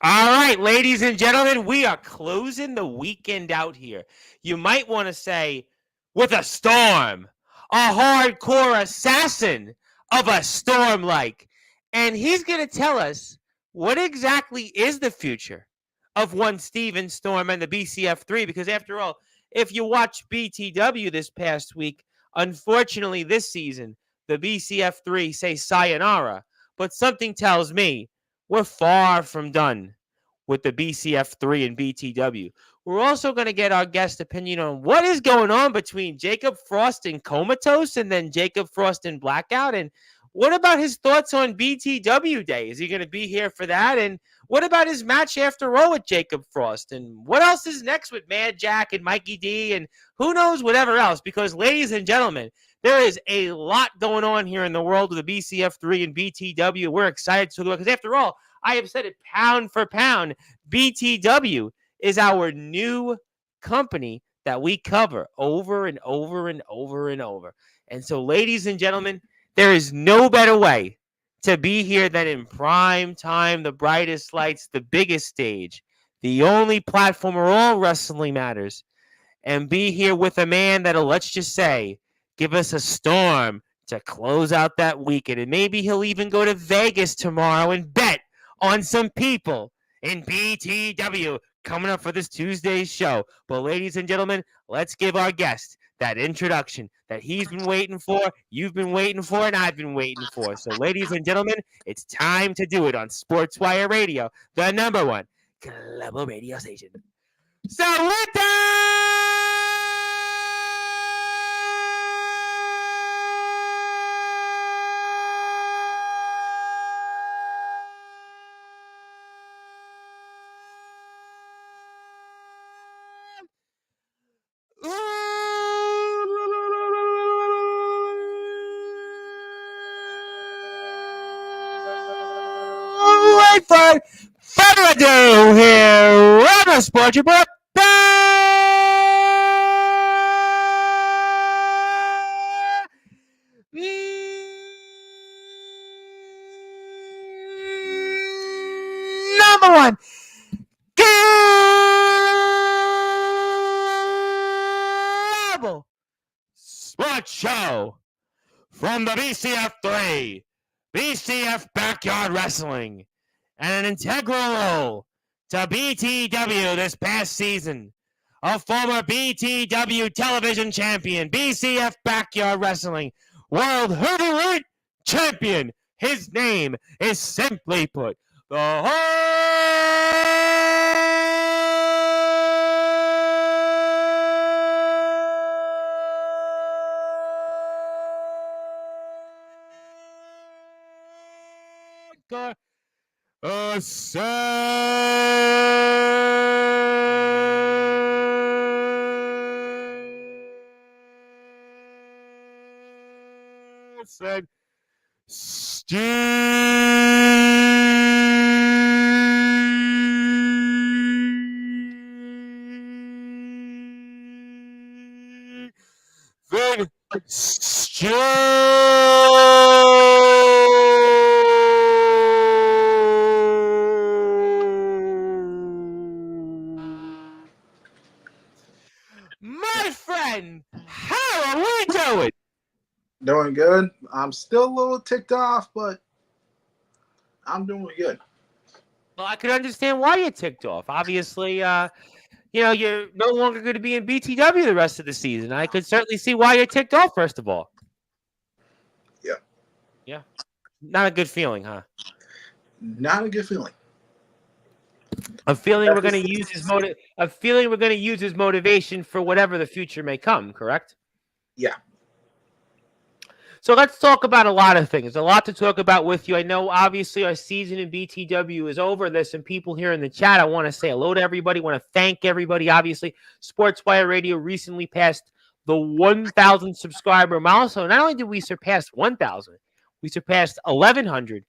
All right, ladies and gentlemen, we are closing the weekend out here. You might want to say, with a storm, a hardcore assassin of a storm like. And he's going to tell us what exactly is the future of one Steven Storm and the BCF3. Because after all, if you watch BTW this past week, unfortunately this season, the BCF3 say sayonara. But something tells me we're far from done with the BCF3 and BTW. We're also going to get our guest opinion on what is going on between Jacob Frost and Comatose and then Jacob Frost and Blackout. And what about his thoughts on BTW Day? Is he going to be here for that? And what about his match after all with Jacob Frost? And what else is next with Mad Jack and Mikey D and who knows whatever else? Because, ladies and gentlemen, there is a lot going on here in the world of the BCF3 and BTW. We're excited to talk about because, after all, I have said it pound for pound. BTW is our new company that we cover over and over and over and over. And so, ladies and gentlemen, there is no better way to be here than in prime time, the brightest lights, the biggest stage, the only platform where all wrestling matters, and be here with a man that'll, let's just say, give us a storm to close out that weekend. And maybe he'll even go to Vegas tomorrow and bet on some people in BTW coming up for this Tuesday's show. But ladies and gentlemen, let's give our guest that introduction that he's been waiting for, you've been waiting for, and I've been waiting for. So ladies and gentlemen, it's time to do it on Sportswire Radio, the number one global radio station. Salute! Without further ado, here on the Sports Report. Number one global sports show from the BCF3, BCF Backyard Wrestling, and an integral role to BTW this past season. A former BTW television champion, BCF Backyard Wrestling, World Heavyweight Champion. His name is simply put, the Hardcore Assassin Steven My friend, how are we doing? Doing good. I'm still a little ticked off, but I'm doing good. Well, I could understand why you're ticked off. Obviously, you're no longer going to be in BTW the rest of the season. I could certainly see why you're ticked off, first of all. Yeah. Yeah. Not a good feeling, huh? Not a good feeling. A feeling we're going to use his motivation for whatever the future may come, correct? Yeah. So let's talk about a lot of things. A lot to talk about with you. I know, obviously, our season in BTW is over. There's some people here in the chat. I want to say hello to everybody. I want to thank everybody. Obviously, Sportswire Radio recently passed the 1,000 subscriber milestone. Not only did we surpass 1,000, we surpassed 1,100,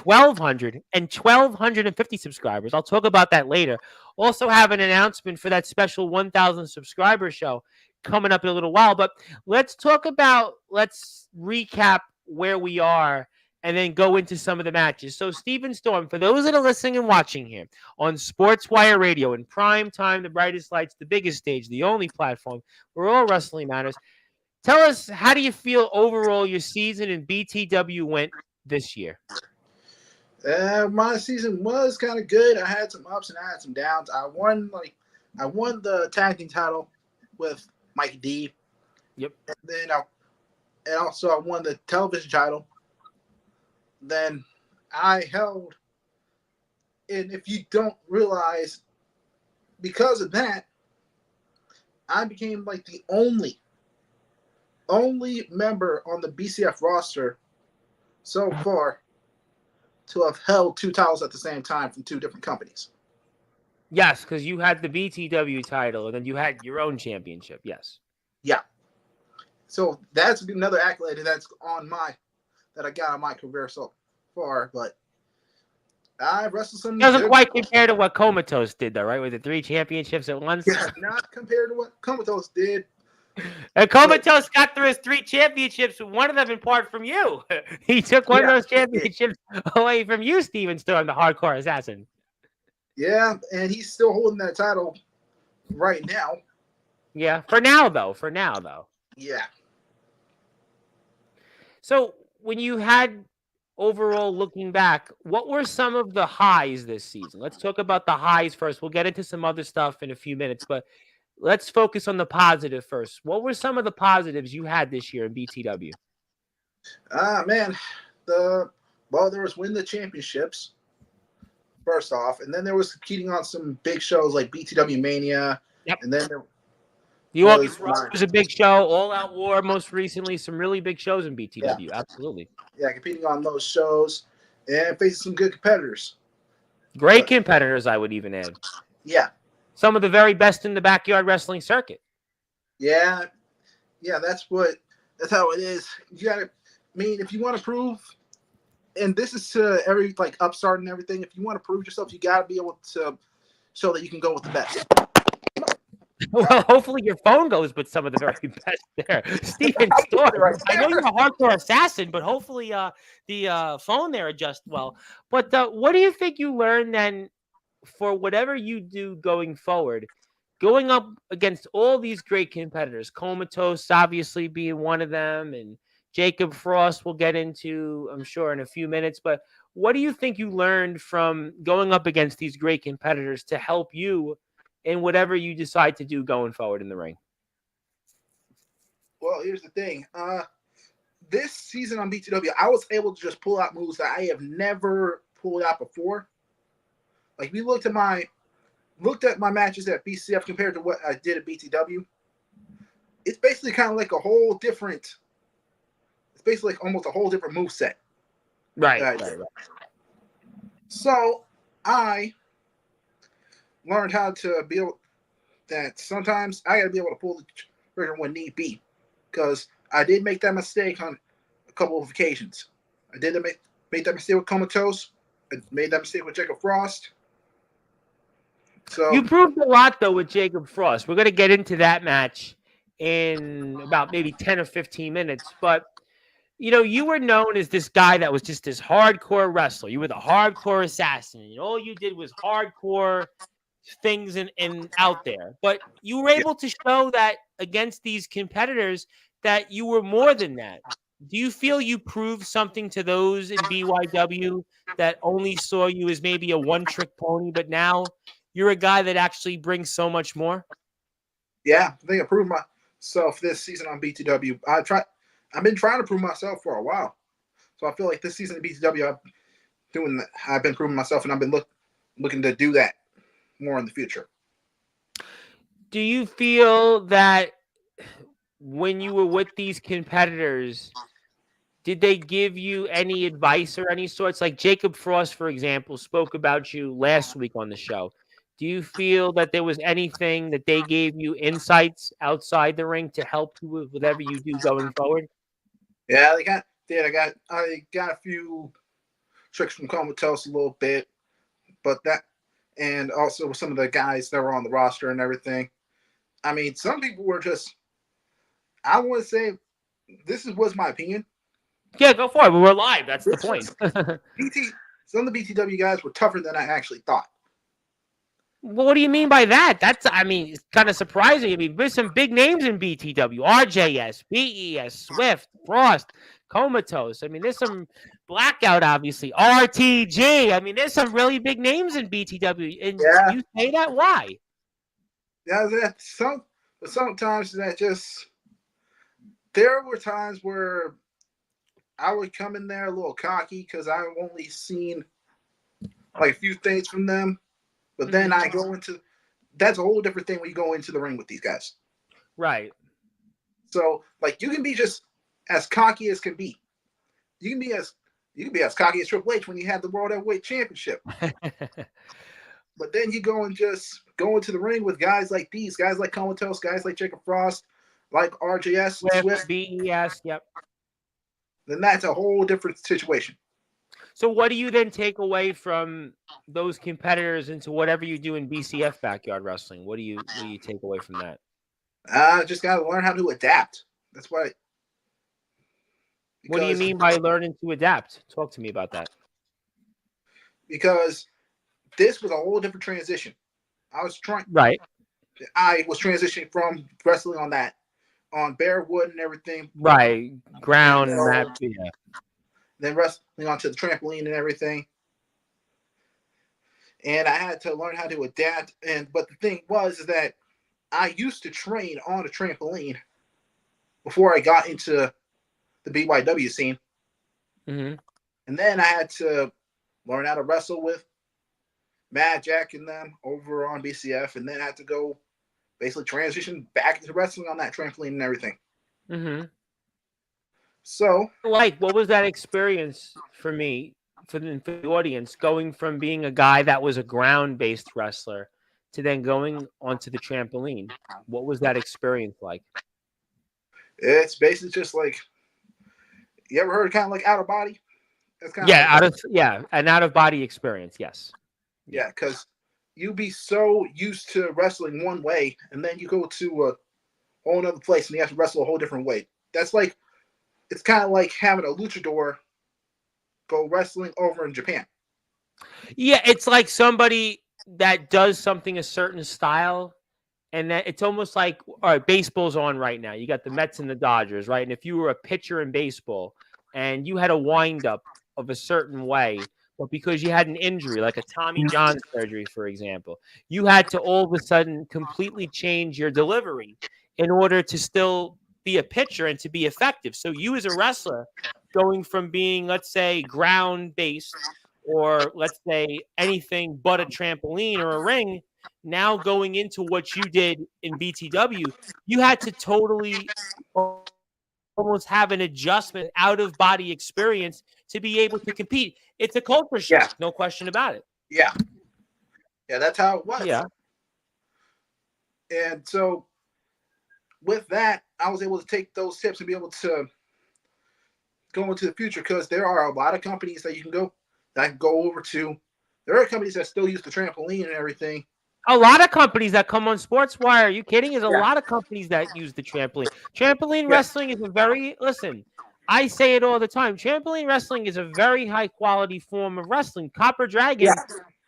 1,200, and 1,250 subscribers. I'll talk about that later. Also have an announcement for that special 1,000 subscriber show coming up in a little while. But let's recap where we are and then go into some of the matches. So, Steven Storm, for those that are listening and watching here on Sportswire Radio in prime time, the brightest lights, the biggest stage, the only platform where all wrestling matters, tell us, how do you feel overall your season in BTW went this year? My season was kind of good. I had some ups and I had some downs. I won the tag team title with Mikey D. Yep. And then I won the television title. Then I held, and if you don't realize, because of that, I became like the only member on the BCF roster so far to have held two titles at the same time from two different companies. Yes, because you had the BTW title and then you had your own championship. Yes. Yeah. So that's another accolade that I got on my career so far. But I wrestled some. Doesn't quite compare to what Comatose did, though, right? With the 3 championships at once. Yeah, not compared to what Comatose did. And Comatose got through his 3 championships, one of them in part from you. He took one of those championships away from you, Steven Storm, the hardcore assassin. Yeah, and he's still holding that title right now. Yeah, for now, though. Yeah. So when you had overall looking back, what were some of the highs this season? Let's talk about the highs first. We'll get into some other stuff in a few minutes, but let's focus on the positive first. What were some of the positives you had this year in BTW? Man, there was win the championships first off, and then there was competing on some big shows like BTW Mania. Yep. And then there the August was a big show. All Out War, most recently, some really big shows in BTW. Yeah. Absolutely. Yeah, competing on those shows and facing some good competitors. Great competitors, I would even add. Yeah. Some of the very best in the backyard wrestling circuit. Yeah. Yeah, that's how it is. You gotta, if you want to prove, and this is to every upstart and everything, if you want to prove yourself, you gotta be able to show that you can go with the best. Well, hopefully your phone goes with some of the very best there. Steven Storm, I know you're a hardcore assassin, but hopefully the phone there adjusts well. But what do you think you learned then for whatever you do going forward, going up against all these great competitors, Comatose obviously being one of them, and Jacob Frost we'll get into, I'm sure, in a few minutes. But what do you think you learned from going up against these great competitors to help you in whatever you decide to do going forward in the ring? Well, here's the thing. This season on BTW, I was able to just pull out moves that I have never pulled out before. Like, we looked at my matches at BCF compared to what I did at BTW. It's basically kind of like almost a whole different move set. Right. So I learned how to be able that sometimes I got to be able to pull the trigger when need be, because I did make that mistake on a couple of occasions. I did make that mistake with Comatose. I made that mistake with Jacob Frost. So you proved a lot though with Jacob Frost. We're going to get into that match in about maybe 10 or 15 minutes, but you were known as this guy that was just this hardcore wrestler. You were the hardcore assassin, and all you did was hardcore things and out there. But you were able to show that against these competitors that you were more than that. Do you feel you proved something to those in BYW that only saw you as maybe a one-trick pony, but now you're a guy that actually brings so much more? Yeah, I think I proved myself this season on BTW. I've been trying to prove myself for a while. So I feel like this season at BTW, I've been proving myself, and I've been looking to do that more in the future. Do you feel that when you were with these competitors, did they give you any advice or any sorts? Like Jacob Frost, for example, spoke about you last week on the show. Do you feel that there was anything that they gave you insights outside the ring to help you with whatever you do going forward? Yeah, I got a few tricks from Comatose a little bit, but that, and also with some of the guys that were on the roster and everything. Some people were just, I want to say, was my opinion, Yeah, go for it. We're live. That's the This point. was some of the BTW guys were tougher than I actually thought. Well, what do you mean by that? I mean, it's kind of surprising. I mean, there's some big names in BTW: RJS, BES, Swift, Frost, Comatose. I mean, there's some Blackout, obviously, RTG. I mean, there's some really big names in BTW. And Yeah, you say that? Why? yeah. But sometimes that just there were times where I would come in there a little cocky because I've only seen like a few things from them. But then I go into that's a whole different thing when you go into the ring with these guys. Right. So like you can be just as cocky as can be. You can be as cocky as Triple H when you had the World Heavyweight Championship. But then you go and just go into the ring with guys like these, guys like Comatose, guys like Jacob Frost, like RJS, Swift. BES, yep. Then that's a whole different situation. So what do you then take away from those competitors into whatever you do in BCF backyard wrestling? What do you take away from that? Just gotta learn how to adapt. That's what. What do you mean by learning to adapt? Talk to me about that. Because this was a whole different transition. I was transitioning from wrestling on bare wood and everything. Right, ground, map, yeah. Then wrestling onto the trampoline and everything. And I had to learn how to adapt. But the thing was that I used to train on a trampoline before I got into the BYW scene. Mm-hmm. And then I had to learn how to wrestle with Mad Jack and them over on BCF. And then I had to go basically transition back into wrestling on that trampoline and everything. Mm-hmm. So, what was that experience for me, for the audience, going from being a guy that was a ground-based wrestler to then going onto the trampoline? What was that experience like? it's basically just like, you ever heard of kind of like out of body? That's kind of an out of body experience. Yes. Yeah, because you be so used to wrestling one way, and then you go to a whole other place and you have to wrestle a whole different way. That's like, it's kind of like having a luchador go wrestling over in Japan. Yeah, it's like somebody that does something a certain style, and that it's almost like, all right, baseball's on right now. You got the Mets and the Dodgers, right? And if you were a pitcher in baseball and you had a windup of a certain way, but because you had an injury, like a Tommy John surgery, for example, you had to all of a sudden completely change your delivery in order to still be a pitcher and to be effective. So you as a wrestler going from being, let's say, ground-based, or let's say anything but a trampoline or a ring, now going into what you did in BTW, you had to totally almost have an adjustment, out of body experience to be able to compete. It's a culture shock, no question about it. Yeah, that's how it was. Yeah. And so with that, I was able to take those tips and be able to go into the future, because there are a lot of companies that you can go that I can go over to. There are companies that still use the trampoline and everything. A lot of companies that come on Sportswire. Are you kidding? There's a lot of companies that use the trampoline. Trampoline wrestling is listen, I say it all the time. Trampoline wrestling is a very high quality form of wrestling. Copper Dragon,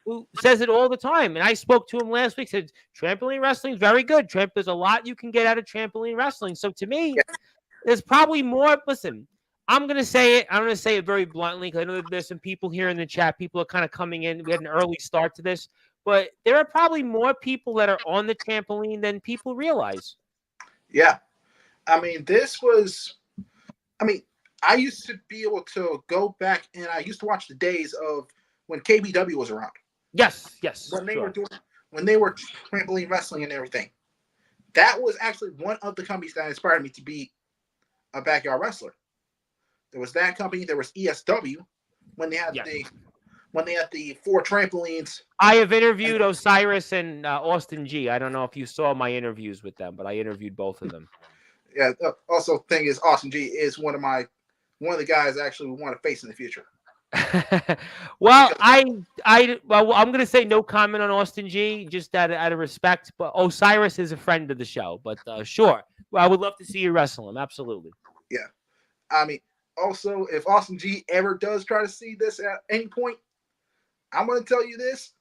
who says it all the time, and I spoke to him last week, said trampoline wrestling is very good. There's a lot you can get out of trampoline wrestling. So to me, there's probably more. Listen, I'm going to say it. I'm going to say it very bluntly, because I know there's some people here in the chat. People are kind of coming in. We had an early start to this. But there are probably more people that are on the trampoline than people realize. Yeah. I mean, I used to be able to go back, and I used to watch the days of when KBW was around. Yes. When they were trampoline wrestling and everything. That was actually one of the companies that inspired me to be a backyard wrestler. There was that company. There was ESW when they had the 4 trampolines. I have interviewed Osiris and Austin G. I don't know if you saw my interviews with them, but I interviewed both of them. Yeah. Also, thing is, Austin G is one of the guys I actually want to face in the future. Well, I'm going to say no comment on Austin G, just out of respect. But Osiris is a friend of the show. But sure, well, I would love to see you wrestle him. Absolutely. Yeah, I mean, Also, if Austin G ever does try to see this at any point, I'm going to tell you this.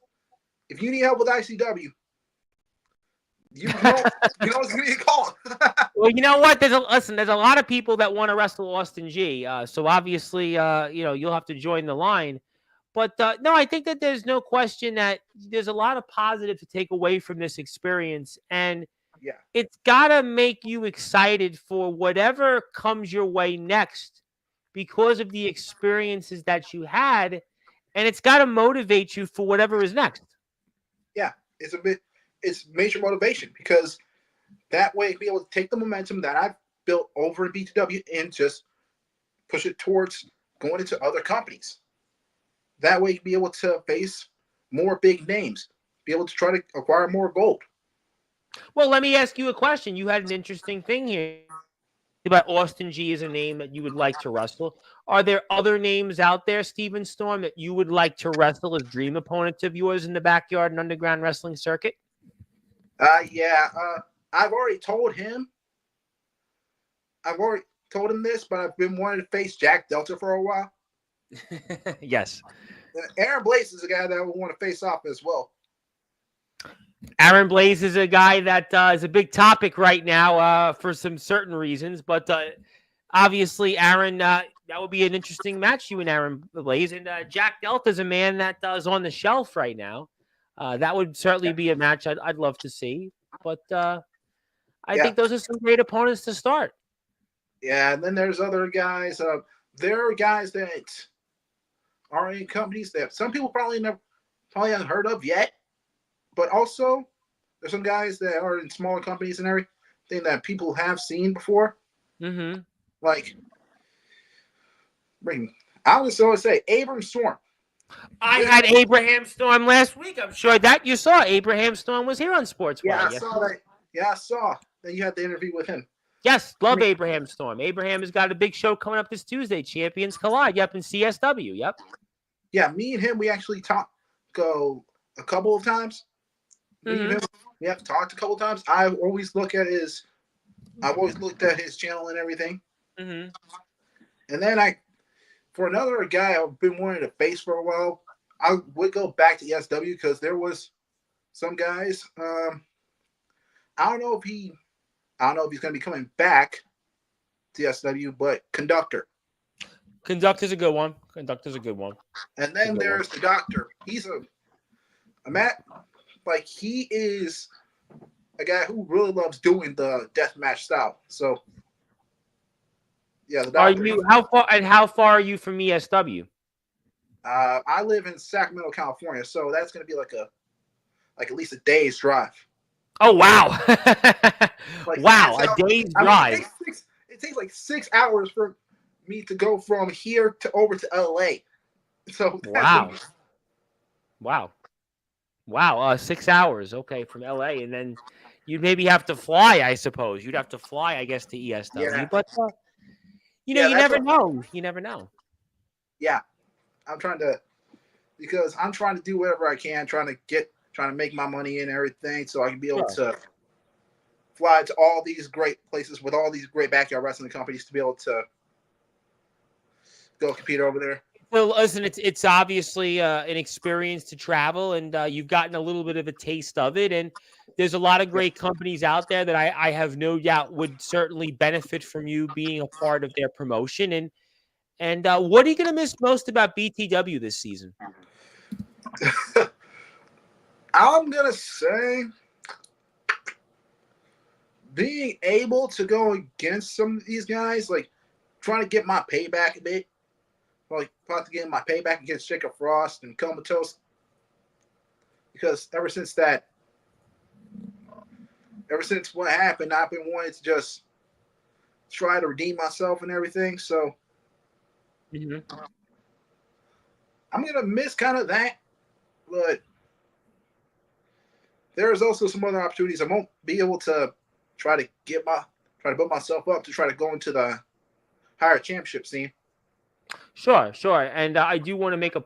If you need help with ICW, you know it's going to be called. Well, you know what? There's a lot of people that want to wrestle Austin G. So obviously, you'll have to join the line. But no, I think that there's no question that there's a lot of positive to take away from this experience, and Yeah. it's got to make you excited for whatever comes your way next because of the experiences that you had, and it's got to motivate you for whatever is next. Yeah, it's major motivation because that way, be able to take the momentum that I've built over in BTW and just push it towards going into other companies. That way, be able to face more big names, be able to try to acquire more gold. Well, let me ask you a question. You had an interesting thing here about Austin G as a name that you would like to wrestle. Are there other names out there, Steven Storm, that you would like to wrestle as dream opponents of yours in the backyard and underground wrestling circuit? Yeah. I've already told him. I've already told him this, but I've been wanting to face Jack Delta for a while. Yes. Aaron Blaze is a guy that I would want to face off as well. Aaron Blaze is a guy that is a big topic right now for some certain reasons, but obviously, Aaron, that would be an interesting match, you and Aaron Blaze. And Jack Delta is a man that is on the shelf right now. That would certainly be a match I'd love to see. But I think those are some great opponents to start. Yeah, and then there's other guys. There are guys that are in companies that some people probably haven't heard of yet. But also, there's some guys that are in smaller companies and everything that people have seen before. Mm-hmm. Like, I was going to say Abraham Storm. I had Abraham Storm last week. I'm sure that you saw. Abraham Storm was here on Sportswire. Yeah, I saw that. Yeah, I saw that you had the interview with him. Yes, love Abraham Storm. Abraham has got a big show coming up this Tuesday, Champions Collide. Yep, in CSW. Yep. Yeah, me and him, we actually talked a couple of times. Mm-hmm. We have talked a couple of times. I've always looked at his channel and everything. Mm-hmm. And then for another guy I've been wanting to face for a while, I would go back to ESW because there was some guys. I don't know if he's going to be coming back to ESW, but Conductor. Conductor's a good one. And then there's the Doctor. He's a Matt. Like, he is a guy who really loves doing the deathmatch style. So, yeah, the Doctor. How far are you from ESW? I live in Sacramento, California, so that's going to be like at least a day's drive. Oh, wow. Wow, a day's drive. It takes like 6 hours for me to go from here over to LA. So Wow. 6 hours. Okay, from LA. And then you'd maybe have to fly, I suppose. You'd have to fly, I guess, to ESW. Yeah. But, you never know. You never know. Yeah. I'm trying to do whatever I can, trying to make my money and everything so I can be able to fly to all these great places with all these great backyard wrestling companies to be able to go compete over there. Well, listen, it's obviously an experience to travel, and you've gotten a little bit of a taste of it. And there's a lot of great companies out there that I have no doubt would certainly benefit from you being a part of their promotion. And what are you going to miss most about BTW this season? I'm going to say being able to go against some of these guys, like trying to get my payback a bit. Like, about to get my payback against Jacob Frost and Comatose. Because ever since what happened, I've been wanting to just try to redeem myself and everything. So, I'm going to miss kind of that. But there's also some other opportunities. I won't be able to try to put myself up to try to go into the higher championship scene. Sure. And I do want to make a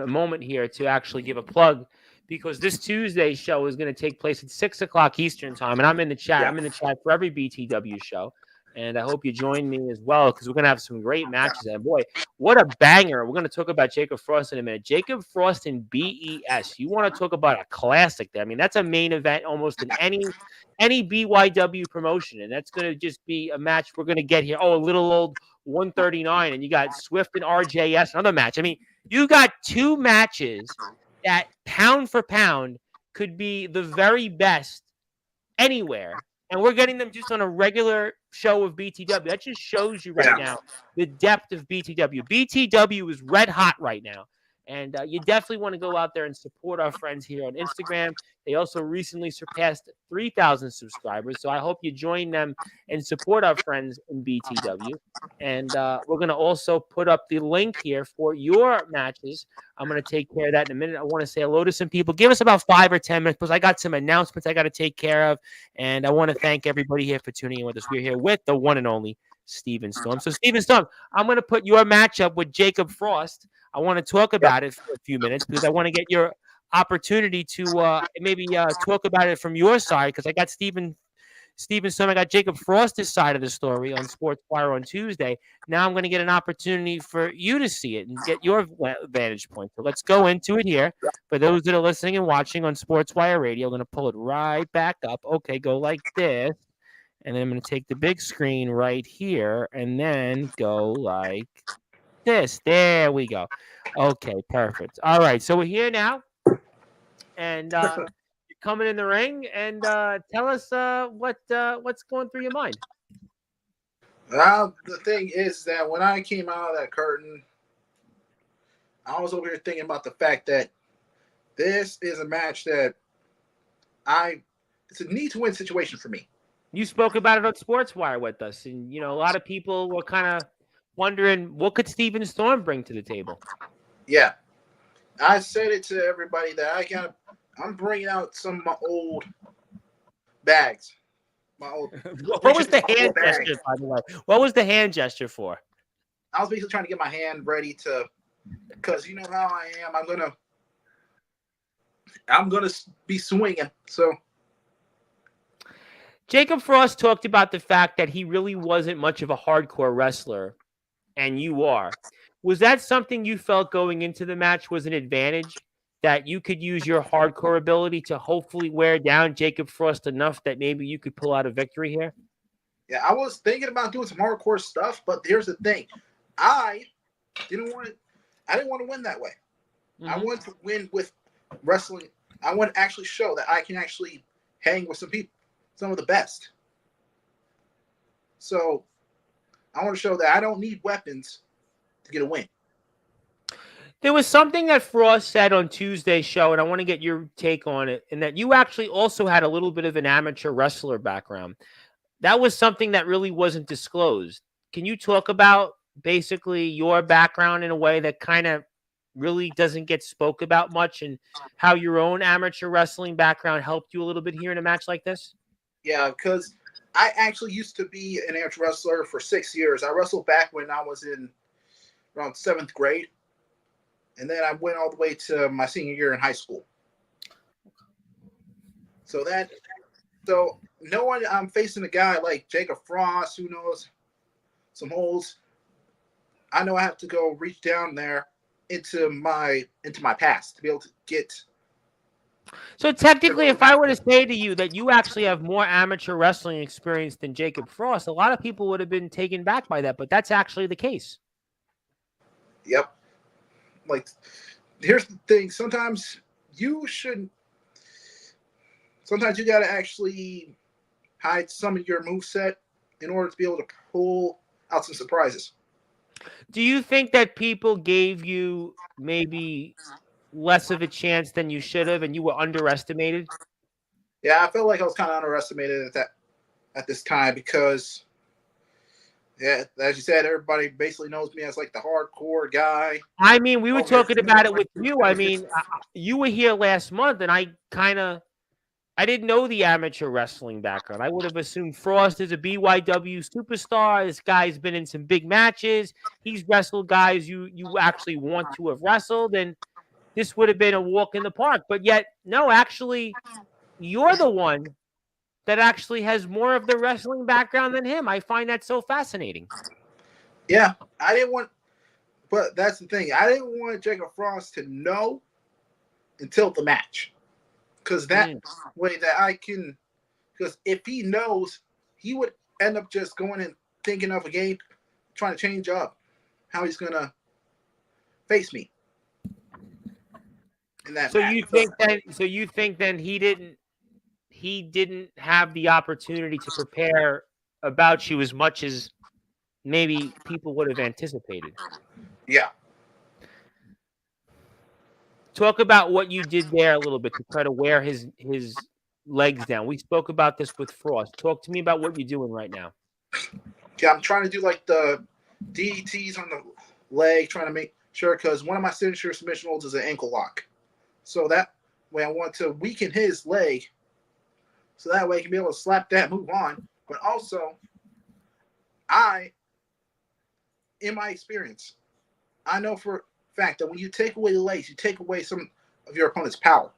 moment here to actually give a plug, because this Tuesday show is going to take place at 6:00 Eastern time, and I'm in the chat. Yeah. I'm in the chat for every BTW show. And I hope you join me as well because we're going to have some great matches. And boy, what a banger. We're going to talk about Jacob Frost in a minute. Jacob Frost in BES. You want to talk about a classic there. I mean, that's a main event almost in any BYW promotion. And that's going to just be a match we're going to get here. Oh, a little old 139. And you got Swift and RJS, another match. I mean, you got two matches that pound for pound could be the very best anywhere. And we're getting them just on a regular show of BTW. That just shows you right now the depth of BTW. BTW is red hot right now. And you definitely want to go out there and support our friends here on Instagram. They also recently surpassed 3,000 subscribers. So I hope you join them and support our friends in BTW. And we're going to also put up the link here for your matches. I'm going to take care of that in a minute. I want to say hello to some people. Give us about 5 or 10 minutes because I got some announcements I got to take care of. And I want to thank everybody here for tuning in with us. We're here with the one and only Steven Storm. So, Steven Storm, I'm going to put your matchup with Jacob Frost. I want to talk about it for a few minutes because I want to get your opportunity to maybe talk about it from your side because I got Steven Storm. I got Jacob Frost's side of the story on Sportswire on Tuesday. Now I'm going to get an opportunity for you to see it and get your vantage point. So let's go into it here. For those that are listening and watching on Sportswire Radio, I'm going to pull it right back up. Okay, go like this. And then I'm going to take the big screen right here and then go like this. There we go. Okay, perfect. All right, so we're here now. And you're coming in the ring and tell us what's going through your mind. The thing is that when I came out of that curtain, I was over here thinking about the fact that this is a match that it's a need to win situation for me. You spoke about it on Sportswire with us, and a lot of people were kind of wondering what could Steven Storm bring to the table. Yeah, I said it to everybody that I'm bringing out some of my old bags. What was the hand gesture, by the way? What was the hand gesture for? I was basically trying to get my hand ready because you know how I am. I'm gonna be swinging. So Jacob Frost talked about the fact that he really wasn't much of a hardcore wrestler, and you are. Was that something you felt going into the match was an advantage? That you could use your hardcore ability to hopefully wear down Jacob Frost enough that maybe you could pull out a victory here? Yeah, I was thinking about doing some hardcore stuff, but here's the thing. I didn't want to win that way. Mm-hmm. I wanted to win with wrestling. I want to actually show that I can actually hang with some people, some of the best. So I want to show that I don't need weapons to get a win. There was something that Frost said on Tuesday's show, and I want to get your take on it, and that you actually also had a little bit of an amateur wrestler background. That was something that really wasn't disclosed. Can you talk about basically your background in a way that kind of really doesn't get spoke about much and how your own amateur wrestling background helped you a little bit here in a match like this? Yeah, because I actually used to be an amateur wrestler for 6 years. I wrestled back when I was in around 7th grade. And then I went all the way to my senior year in high school. So knowing I'm facing a guy like Jacob Frost, who knows some holes, I know I have to go reach down there into my past to be able to get. So technically, if I were to say to you that you actually have more amateur wrestling experience than Jacob Frost, a lot of people would have been taken back by that, but that's actually the case. Yep. Like, here's the thing. Sometimes you got to actually hide some of your moveset in order to be able to pull out some surprises. Do you think that people gave you maybe less of a chance than you should have and you were underestimated? Yeah, I felt like I was kind of underestimated at this time because, yeah, as you said, everybody basically knows me as like the hardcore guy. I mean, we were talking about it with you. I mean, you were here last month, and I didn't know the amateur wrestling background. I would have assumed Frost is a BYW superstar. This guy's been in some big matches. He's wrestled guys you actually want to have wrestled, and this would have been a walk in the park. But yet, no, actually, you're the one that actually has more of the wrestling background than him. I find that so fascinating. Yeah, I didn't want, but that's the thing. I didn't want Jacob Frost to know until the match, because that way that I can, because if he knows, he would end up just going and thinking of a game, trying to change up how he's gonna face me in that So match. you think then he didn't have the opportunity to prepare about you as much as maybe people would have anticipated. Yeah. Talk about what you did there a little bit to try to wear his legs down. We spoke about this with Frost. Talk to me about what you're doing right now. Yeah, I'm trying to do like the DETs on the leg, trying to make sure, because one of my signature submission holds is an ankle lock. So that way I want to weaken his leg, so that way he can be able to slap that, move on. But also, in my experience, I know for a fact that when you take away the legs, you take away some of your opponent's power.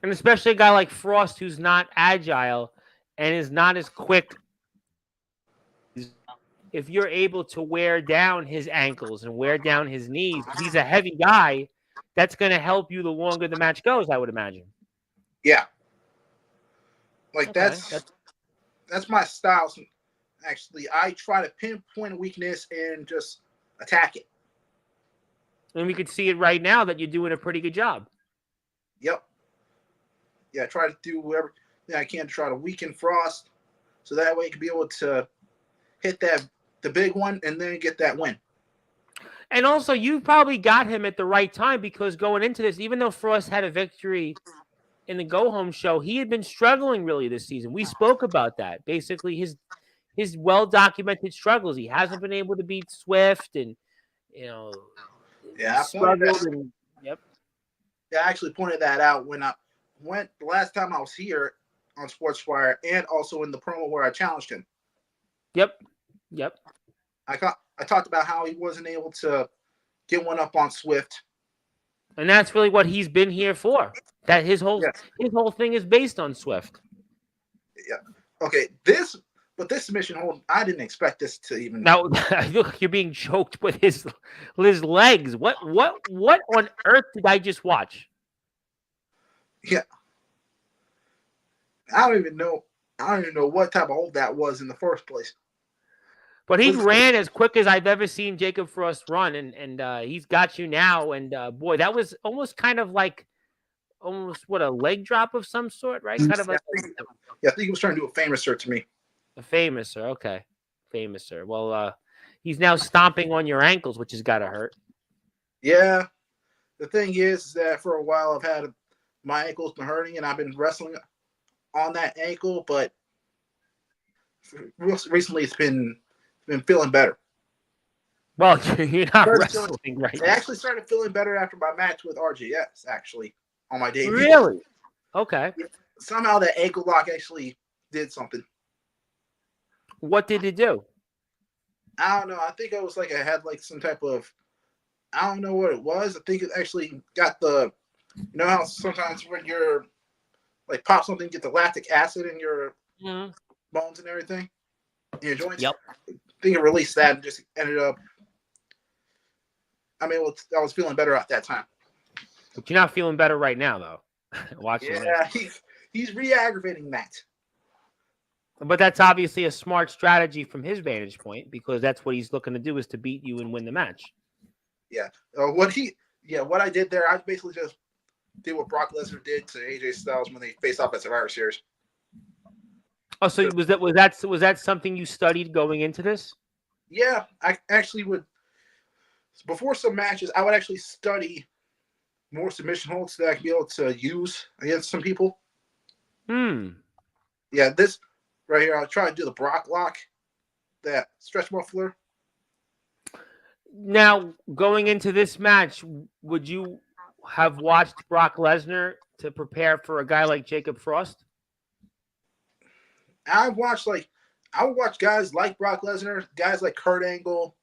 And especially a guy like Frost who's not agile and is not as quick. If you're able to wear down his ankles and wear down his knees, he's a heavy guy, that's going to help you the longer the match goes, I would imagine. Yeah. Like, that's my style. So actually, I try to pinpoint a weakness and just attack it. And we could see it right now that you're doing a pretty good job. Yep. Yeah, try to do whatever I can to try to weaken Frost, so that way he can be able to hit the big one and then get that win. And also, you probably got him at the right time, because going into this, even though Frost had a victory in the go-home show, he had been struggling really this season. We spoke about that. Basically, his well-documented struggles. He hasn't been able to beat Swift, and struggled. Yep. Yeah, I actually pointed that out when I went the last time I was here on Sportzwire, and also in the promo where I challenged him. Yep. I talked about how he wasn't able to get one up on Swift, and that's really what he's been here for. That his whole thing is based on Swift. Yeah. Okay. This submission hold, I didn't expect this to even. Now you're being choked with his legs. What on earth did I just watch? Yeah. I don't even know what type of hold that was in the first place. But he ran as quick as I've ever seen Jacob Frost run, and he's got you now. And boy, that was almost kind of like a leg drop of some sort, right? Kind of like. I think he was trying to do a famouser to me. A famouser, okay, famouser. Well, he's now stomping on your ankles, which has got to hurt. Yeah, the thing is that for a while I've had my ankle's been hurting, and I've been wrestling on that ankle, but recently it's been feeling better. Well, you're not wrestling right now. I actually started feeling better after my match with RJS, actually, on my debut. Really? Okay. Somehow that ankle lock actually did something. What did it do? I don't know. I think it was like I had like some type of, I don't know what it was. I think it actually got the, how sometimes when you're like pop something, get the lactic acid in your bones and everything, in your joints. Yep. I think it released that and just ended up. I was feeling better at that time. But you're not feeling better right now, though. Yeah, he's re-aggravating that. But that's obviously a smart strategy from his vantage point, because that's what he's looking to do, is to beat you and win the match. Yeah. What I did there, I basically just did what Brock Lesnar did to AJ Styles when they faced off at Survivor Series. Oh, so was that something you studied going into this? Yeah, I actually would. Before some matches, I would actually study more submission holds that I could be able to use against some people. Yeah, this right here, I'll try to do the Brock lock, that stretch muffler. Now, going into this match, would you have watched Brock Lesnar to prepare for a guy like Jacob Frost? I would watch guys like Brock Lesnar, guys like Kurt Angle.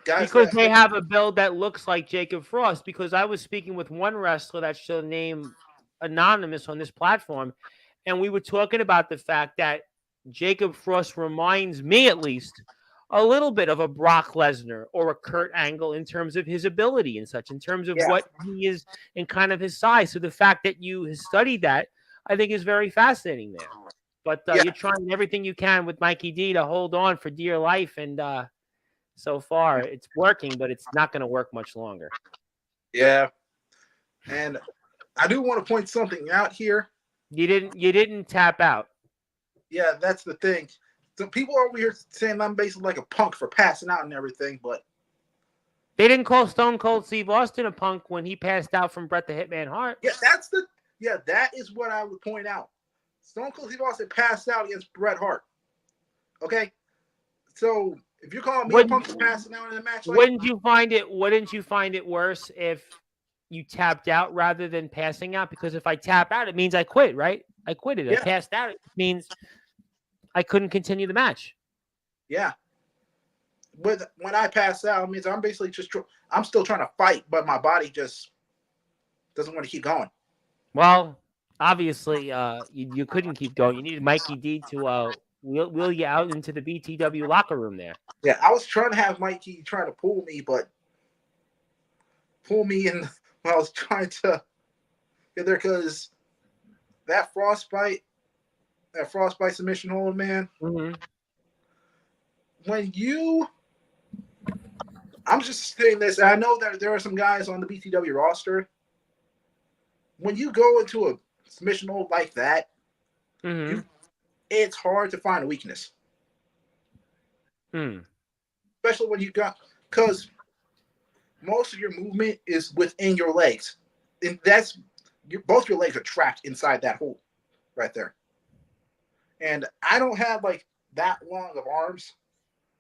Because they have a build that looks like Jacob Frost. Because I was speaking with one wrestler that shall name anonymous on this platform, and we were talking about the fact that Jacob Frost reminds me, at least, a little bit of a Brock Lesnar or a Kurt Angle in terms of his ability and such, in terms of Yeah, what he is and kind of his size. So the fact that you have studied that, I think, is very fascinating there. But yeah, you're trying everything you can with Mikey D to hold on for dear life, and so far it's working, but it's not going to work much longer. yeah. And I do want to point something out here. You didn't tap out. Yeah, that's the thing. So people over here saying I'm basically like a punk for passing out and everything, but They didn't call Stone Cold Steve Austin a punk when he passed out from Bret the Hitman Hart. yeah, that is what I would point out. Stone Cold Steve Austin passed out against Bret Hart. Okay, so if you're calling me a punk for passing out in a match, wouldn't you find it worse if you tapped out rather than passing out? Because if I tap out, it means I quit, right? I quitted. Yeah. I passed out. It means I couldn't continue the match. Yeah. But when I pass out, it means I'm basically I'm still trying to fight, but my body just doesn't want to keep going. Well, obviously, you couldn't keep going. You needed Mikey D to wheel you out into the BTW locker room there. Yeah, I was trying to have Mikey try to pull me in when I was trying to get there, because that frostbite submission hold, man. Mm-hmm. I'm just saying this, and I know that there are some guys on the BTW roster. When you go into a submission hold like that, Mm-hmm. it's hard to find a weakness. Especially when because most of your movement is within your legs. And both your legs are trapped inside that hole right there. And I don't have like that long of arms,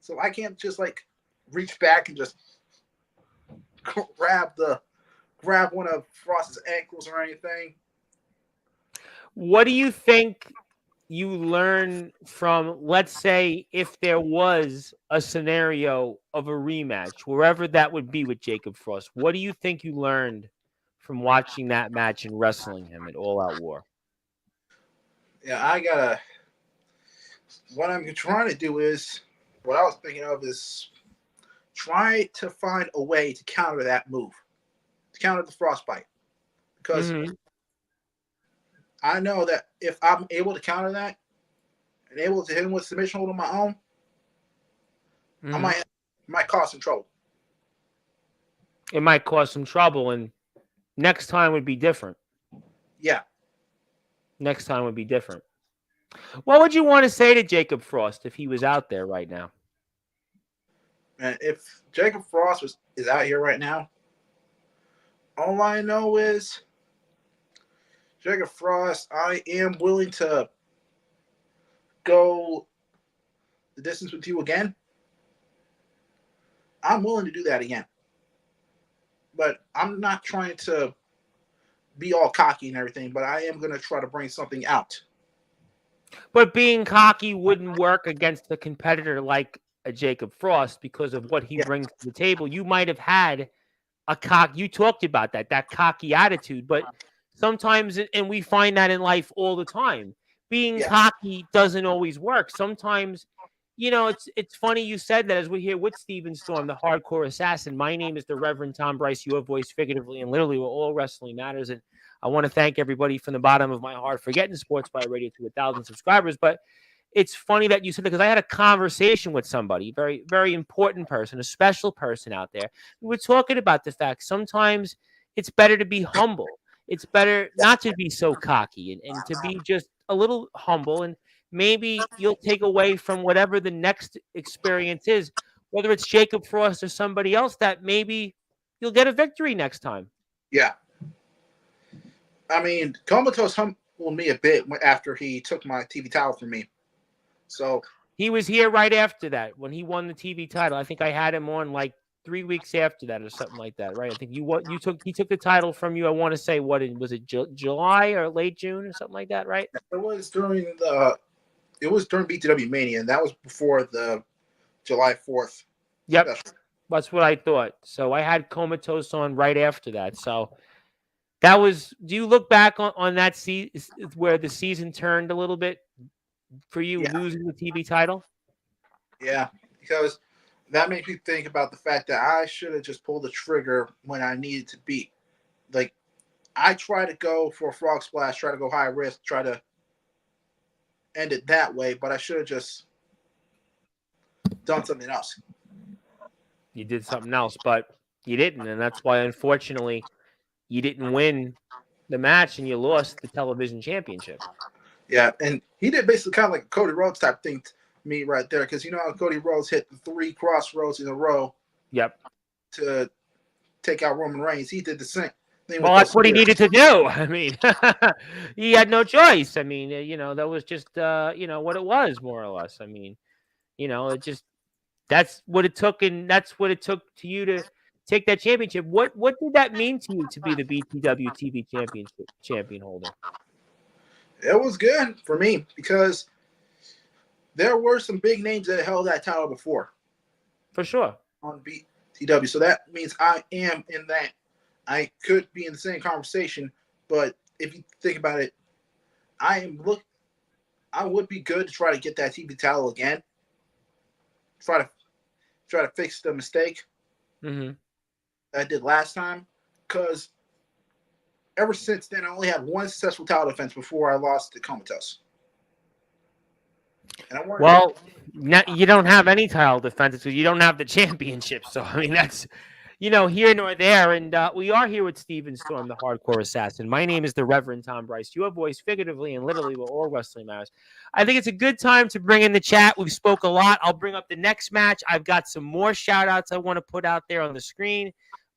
so I can't just like reach back and just grab one of Frost's ankles or anything. What do you think you learn from, let's say, if there was a scenario of a rematch, wherever that would be with Jacob Frost? What do you think you learned from watching that match and wrestling him at All Out War? Yeah, what I'm trying to do is, what I was thinking of is try to find a way to counter that move, to counter the frostbite. Because I know that if I'm able to counter that and able to hit him with submission hold on my own, I might cause some trouble. It might cause some trouble, and next time would be different. Yeah. Next time would be different. What would you want to say to Jacob Frost if he was out there right now? And if Jacob Frost is out here right now, all I know is, Jacob Frost, I am willing to go the distance with you again. I'm willing to do that again. But I'm not trying to be all cocky and everything, but I am going to try to bring something out. But being cocky wouldn't work against a competitor like a Jacob Frost because of what he brings to the table. You might have had you talked about that cocky attitude, but sometimes, and we find that in life all the time, being cocky doesn't always work. Sometimes, it's funny you said that, as we're here with Steven Storm, the hardcore assassin. My name is the Reverend Tom Bryce, your voice figuratively and literally, where all wrestling matters. And I want to thank everybody from the bottom of my heart for getting Sportzwire Radio to 1,000 subscribers. But it's funny that you said that, because I had a conversation with somebody, very, very important person, a special person out there. We were talking about the fact sometimes it's better to be humble. It's better not to be so cocky and to be just a little humble, and maybe you'll take away from whatever the next experience is, whether it's Jacob Frost or somebody else, that maybe you'll get a victory next time. Yeah. I mean, Comatose humbled me a bit after he took my TV title from me. So he was here right after that when he won the TV title. I think I had him on like 3 weeks after that or something like that, right? I think he took the title from you. I want to say, was it July or late June or something like that, right? It was during BTW Mania, and that was before the July 4th. Yep, special. That's what I thought. So I had Comatose on right after that. So That was. Do you look back on that where the season turned a little bit for you, Yeah, losing the TV title? yeah, because that makes me think about the fact that I should have just pulled the trigger when I needed to be. Like, I try to go for a frog splash, try to go high risk, try to end it that way, but I should have just done something else. You did something else, but you didn't, and that's why, unfortunately, you didn't win the match and you lost the television championship. Yeah, and he did basically kind of like a Cody Rhodes type thing to me right there, because you know how Cody Rhodes hit the 3 crossroads in a row. Yep. To take out Roman Reigns. He did the same thing. Well, that's what he needed to do. I mean, he had no choice. I mean, that was just, what it was, more or less. I mean, it just, that's what it took, and that's what it took to you to take that championship. What did that mean to you to be the BTW TV champion holder? It was good for me because there were some big names that held that title before. For sure. On BTW. So that means I am in that. I could be in the same conversation, but if you think about it, I would be good to try to get that TV title again. Try to fix the mistake that I did last time. Because ever since then, I only had one successful title defense before I lost to Comatose. Well, you don't have any title defenses because you don't have the championship. So, I mean, that's, here nor there. And we are here with Steven Storm, the hardcore assassin. My name is the Reverend Tom Bryce, your voice figuratively and literally with all wrestling matters. I think it's a good time to bring in the chat. We've spoke a lot. I'll bring up the next match. I've got some more shout outs I want to put out there on the screen.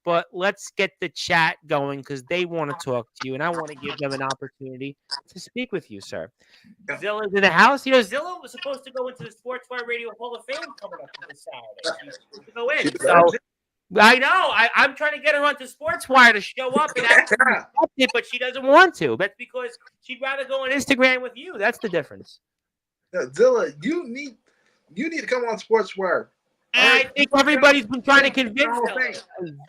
But let's get the chat going because they want to talk to you, and I want to give them an opportunity to speak with you, sir. Zilla's in the house. Zilla was supposed to go into the Sportswire Radio Hall of Fame coming up this Saturday. She's supposed to go in. So I know. I'm trying to get her onto Sportswire to show up and actually accept it, but she doesn't want to. That's because she'd rather go on Instagram with you. That's the difference. Zilla, you need to come on Sportswire. And I think everybody's been trying to convince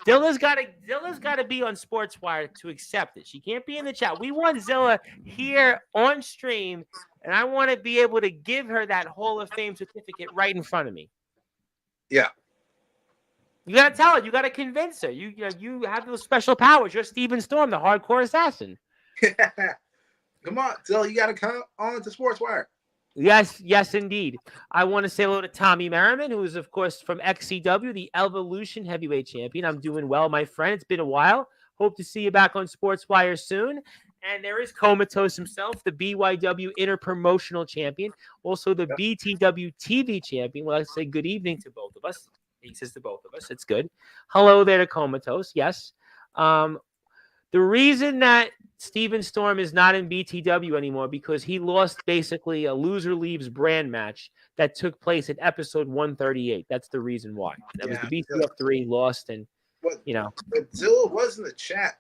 Zilla's got to be on Sportswire to accept it. She can't be in the chat. We want Zilla here on stream, and I want to be able to give her that Hall of Fame certificate right in front of me. Yeah. You got to tell her. You got to convince her. You have those special powers. You're Steven Storm, the hardcore assassin. Come on, Zilla. You got to come on to Sportswire. Yes, indeed. I want to say hello to Tommy Merriman, who is, of course, from XCW, the Evolution Heavyweight Champion. I'm doing well, my friend. It's been a while. Hope to see you back on Sportswire soon. And there is Comatose himself, the BYW Interpromotional Champion, also the BTW TV Champion. Well, I say good evening to both of us. He says to both of us. It's good. Hello there to Comatose. Yes. The reason that Steven Storm is not in BTW anymore because he lost basically a loser leaves brand match that took place at episode 138. That's the reason why. That was the BCF 3 lost, and But Zilla was in the chat.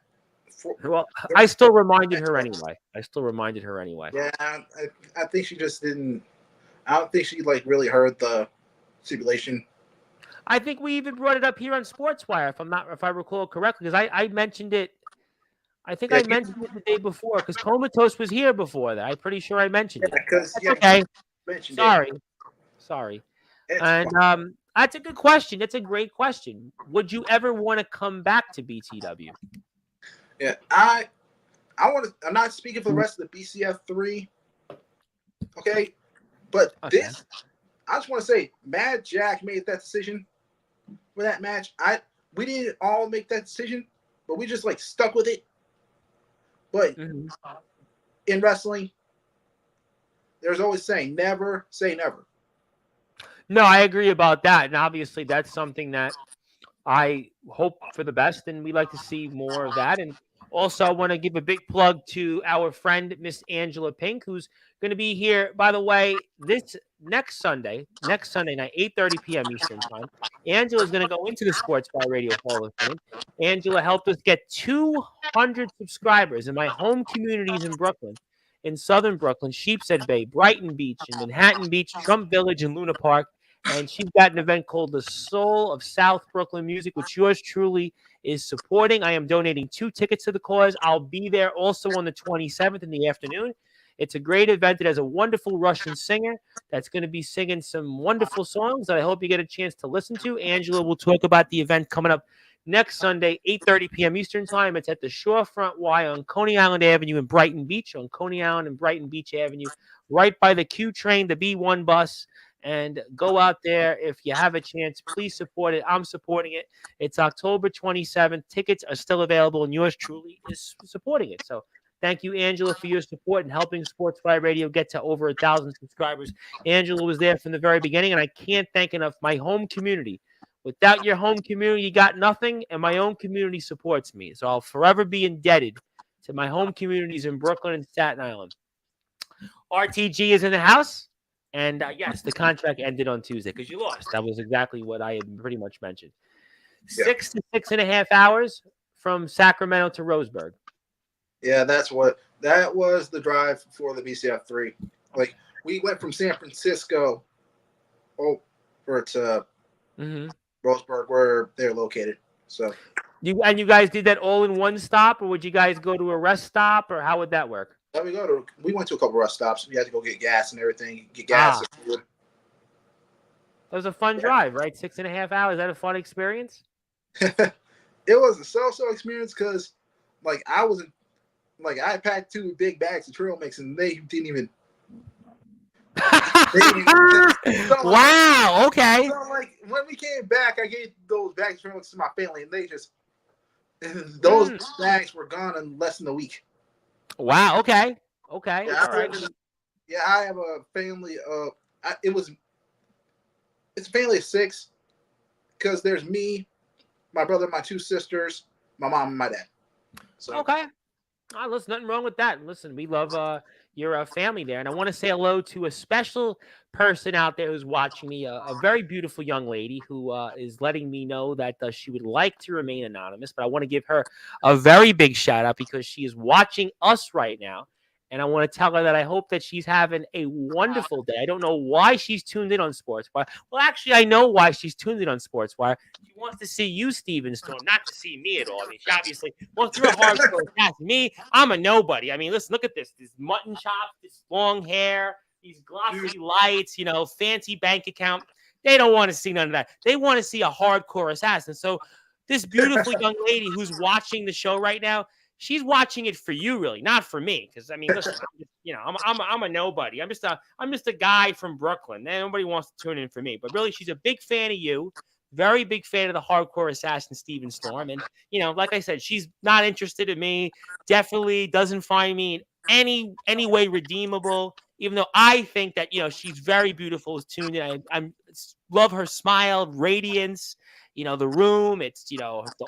Well, I still reminded her anyway. Yeah, I think she just didn't. I don't think she really heard the stipulation. I think we even brought it up here on Sportswire, if I recall correctly, because I mentioned it. I think I mentioned it the day before because Comatose was here before that. I'm pretty sure I mentioned it. Okay. Sorry. And that's a good question. That's a great question. Would you ever want to come back to BTW? Yeah, I want to. I'm not speaking for the rest of the BCF 3. Okay, but this, I just want to say, Mad Jack made that decision for that match. We didn't all make that decision, but we just stuck with it. But in wrestling, there's always saying never say never. No, I agree about that. And obviously that's something that I hope for the best, and we like to see more of that. And also I want to give a big plug to our friend, Miss Angela Pink, who's going to be here, by the way, this next Sunday night, 8:30 p.m. Eastern time. Angela is going to go into the Sportswire Radio Hall of Fame. Angela helped us get 200 subscribers in my home communities in Brooklyn, in southern Brooklyn, Sheepshead Bay, Brighton Beach, and Manhattan Beach, Trump Village, and Luna Park. And she's got an event called the Soul of South Brooklyn Music, which yours truly is supporting. I am donating 2 tickets to the cause. I'll be there also on the 27th in the afternoon. It's a great event. It has a wonderful Russian singer that's going to be singing some wonderful songs that I hope you get a chance to listen to. Angela will talk about the event coming up next Sunday, 8:30 p.m. Eastern Time. It's at the Shorefront Y on Coney Island Avenue in Brighton Beach, on Coney Island and Brighton Beach Avenue, right by the Q train, the B1 bus. And go out there if you have a chance. Please support it. I'm supporting it. It's October 27th. Tickets are still available, and yours truly is supporting it. So thank you, Angela, for your support and helping Sportswire Radio get to over 1,000 subscribers. Angela was there from the very beginning, and I can't thank enough my home community. Without your home community, you got nothing, and my own community supports me. So I'll forever be indebted to my home communities in Brooklyn and Staten Island. RTG is in the house. And yes, the contract ended on Tuesday because you lost. That was exactly what I had pretty much mentioned. Yeah. 6 to 6.5 hours from Sacramento to Roseburg. Yeah, that was the drive for the BCF 3. Like, we went from San Francisco over to Roseburg, where they're located. So you guys did that all in one stop, or would you guys go to a rest stop, or how would that work? We went to a couple rest stops. We had to go get gas and everything. Get gas. That was a fun drive, right? 6.5 hours. Is that a fun experience? It was a so experience because, like, I packed 2 big bags of trail mix and they didn't even. Wow. Okay. So, like, when we came back, I gave those bags of trail mix to my family, and those bags were gone in less than a week. Wow. Okay. Yeah, all right. I have a family of. It's a family of 6, because there's me, my brother, my 2 sisters, my mom, and my dad. So okay. Listen, nothing wrong with that. Listen, we love your family there, and I want to say hello to a special person out there who's watching me, a very beautiful young lady who is letting me know that she would like to remain anonymous, but I want to give her a very big shout out because she is watching us right now, and I want to tell her that I hope that she's having a wonderful day. I don't know why she's tuned in on Sportswire. Well, actually, I know why she's tuned in on Sportswire. She wants to see you, Steven Storm, not to see me at all. I mean, she obviously wants to be a hardcore cast. Me, I'm a nobody. I mean, listen, look at this mutton chop, this long hair, these glossy lights, fancy bank account. They don't want to see none of that. They want to see a hardcore assassin. So this beautiful young lady who's watching the show right now, she's watching it for you, really, not for me. Because I mean, listen, I'm a nobody. I'm just a guy from Brooklyn. Nobody wants to tune in for me. But really, she's a big fan of you. Very big fan of the hardcore assassin Steven Storm. And, like I said, she's not interested in me. Definitely doesn't find me in any way redeemable, even though I think that, she's very beautiful, is tuned in. I love her smile, radiance, the room. It's,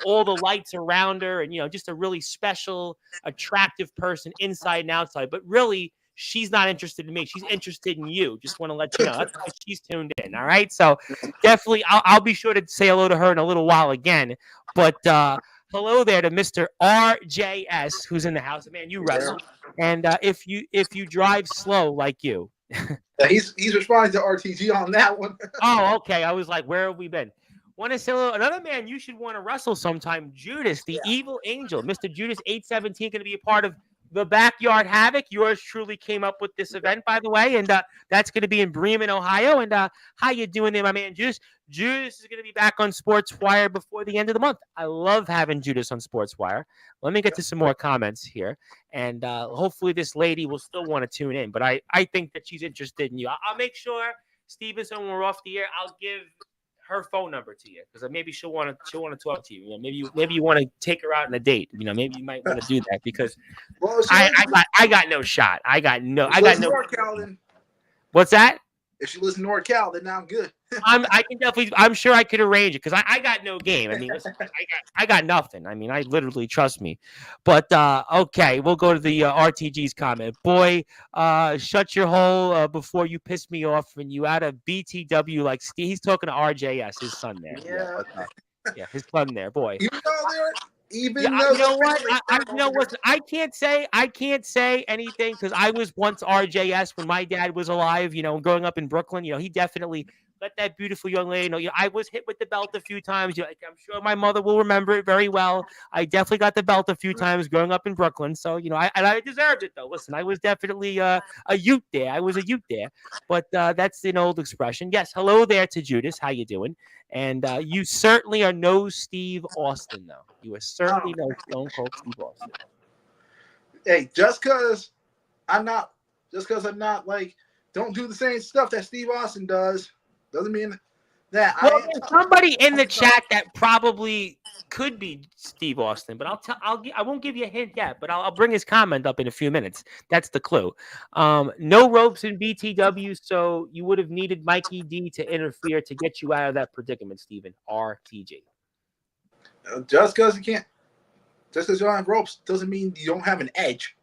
all the lights around her and, just a really special, attractive person inside and outside. But really, she's not interested in me. She's interested in you. Just want to let you know. That's why she's tuned in. All right. So definitely, I'll be sure to say hello to her in a little while again. But hello there to Mr. RJS, who's in the house. Man, you wrestle. And if you drive slow like you. Yeah, he's responding to RTG on that one. Oh, okay. I was like, where have we been? Want to say hello? Another man you should want to wrestle sometime, Judas, the Evil Angel. Mr. Judas 817 going to be a part of the Backyard Havoc. Yours truly came up with this event, by the way, and that's going to be in Bremen, Ohio. And how you doing there, my man, Judas? Judas is going to be back on Sportswire before the end of the month. I love having Judas on Sportswire. Let me get to some more comments here, and hopefully this lady will still want to tune in. But I think that she's interested in you. I'll make sure, Stevenson, when we're off the air, I'll give her phone number to you because maybe she'll want to talk to you. Maybe you want to take her out on a date. Maybe you might want to do that because I got no shot. I got no. NorCal, what's that? If she lives in NorCal, then now I'm good. I'm sure I could arrange it because I got no game. I mean, listen, I got nothing. I mean, I literally trust me. But okay, we'll go to the RTG's comment. Boy, shut your hole before you piss me off when you out of BTW like Steve. He's talking to RJS, his son there. Yeah, his son there, boy. You know what? I can't say anything because I was once RJS when my dad was alive. Growing up in Brooklyn. He definitely. let that beautiful young lady know. I was hit with the belt a few times. I'm sure my mother will remember it very well. I definitely got the belt a few times growing up in Brooklyn. So, I deserved it, though. Listen, I was definitely a youth there. I was a youth there. But that's an old expression. Yes, hello there to Judas. How you doing? And you certainly are no Steve Austin, though. You are certainly no Stone Cold Steve Austin. Hey, just because I'm not like, don't do the same stuff that Steve Austin does, doesn't mean that there's somebody in the chat that probably could be Steve Austin, but I won't give you a hint yet, but I'll bring his comment up in a few minutes. That's the clue. No ropes in BTW, so you would have needed Mikey D to interfere to get you out of that predicament, Steven. RTG. Just because you don't have ropes doesn't mean you don't have an edge.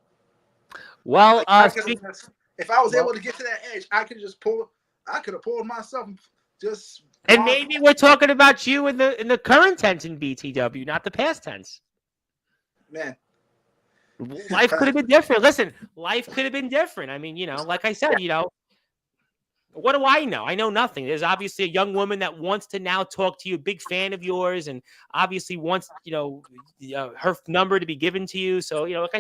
Well, if I was able to get to that edge, I could have pulled myself just. And maybe we're talking about you in the current tense in BTW, not the past tense. Man, life could have been different. Listen, life could have been different. I mean, like I said, what do I know? I know nothing. There's obviously a young woman that wants to now talk to you, big fan of yours, and obviously wants, her number to be given to you. So, like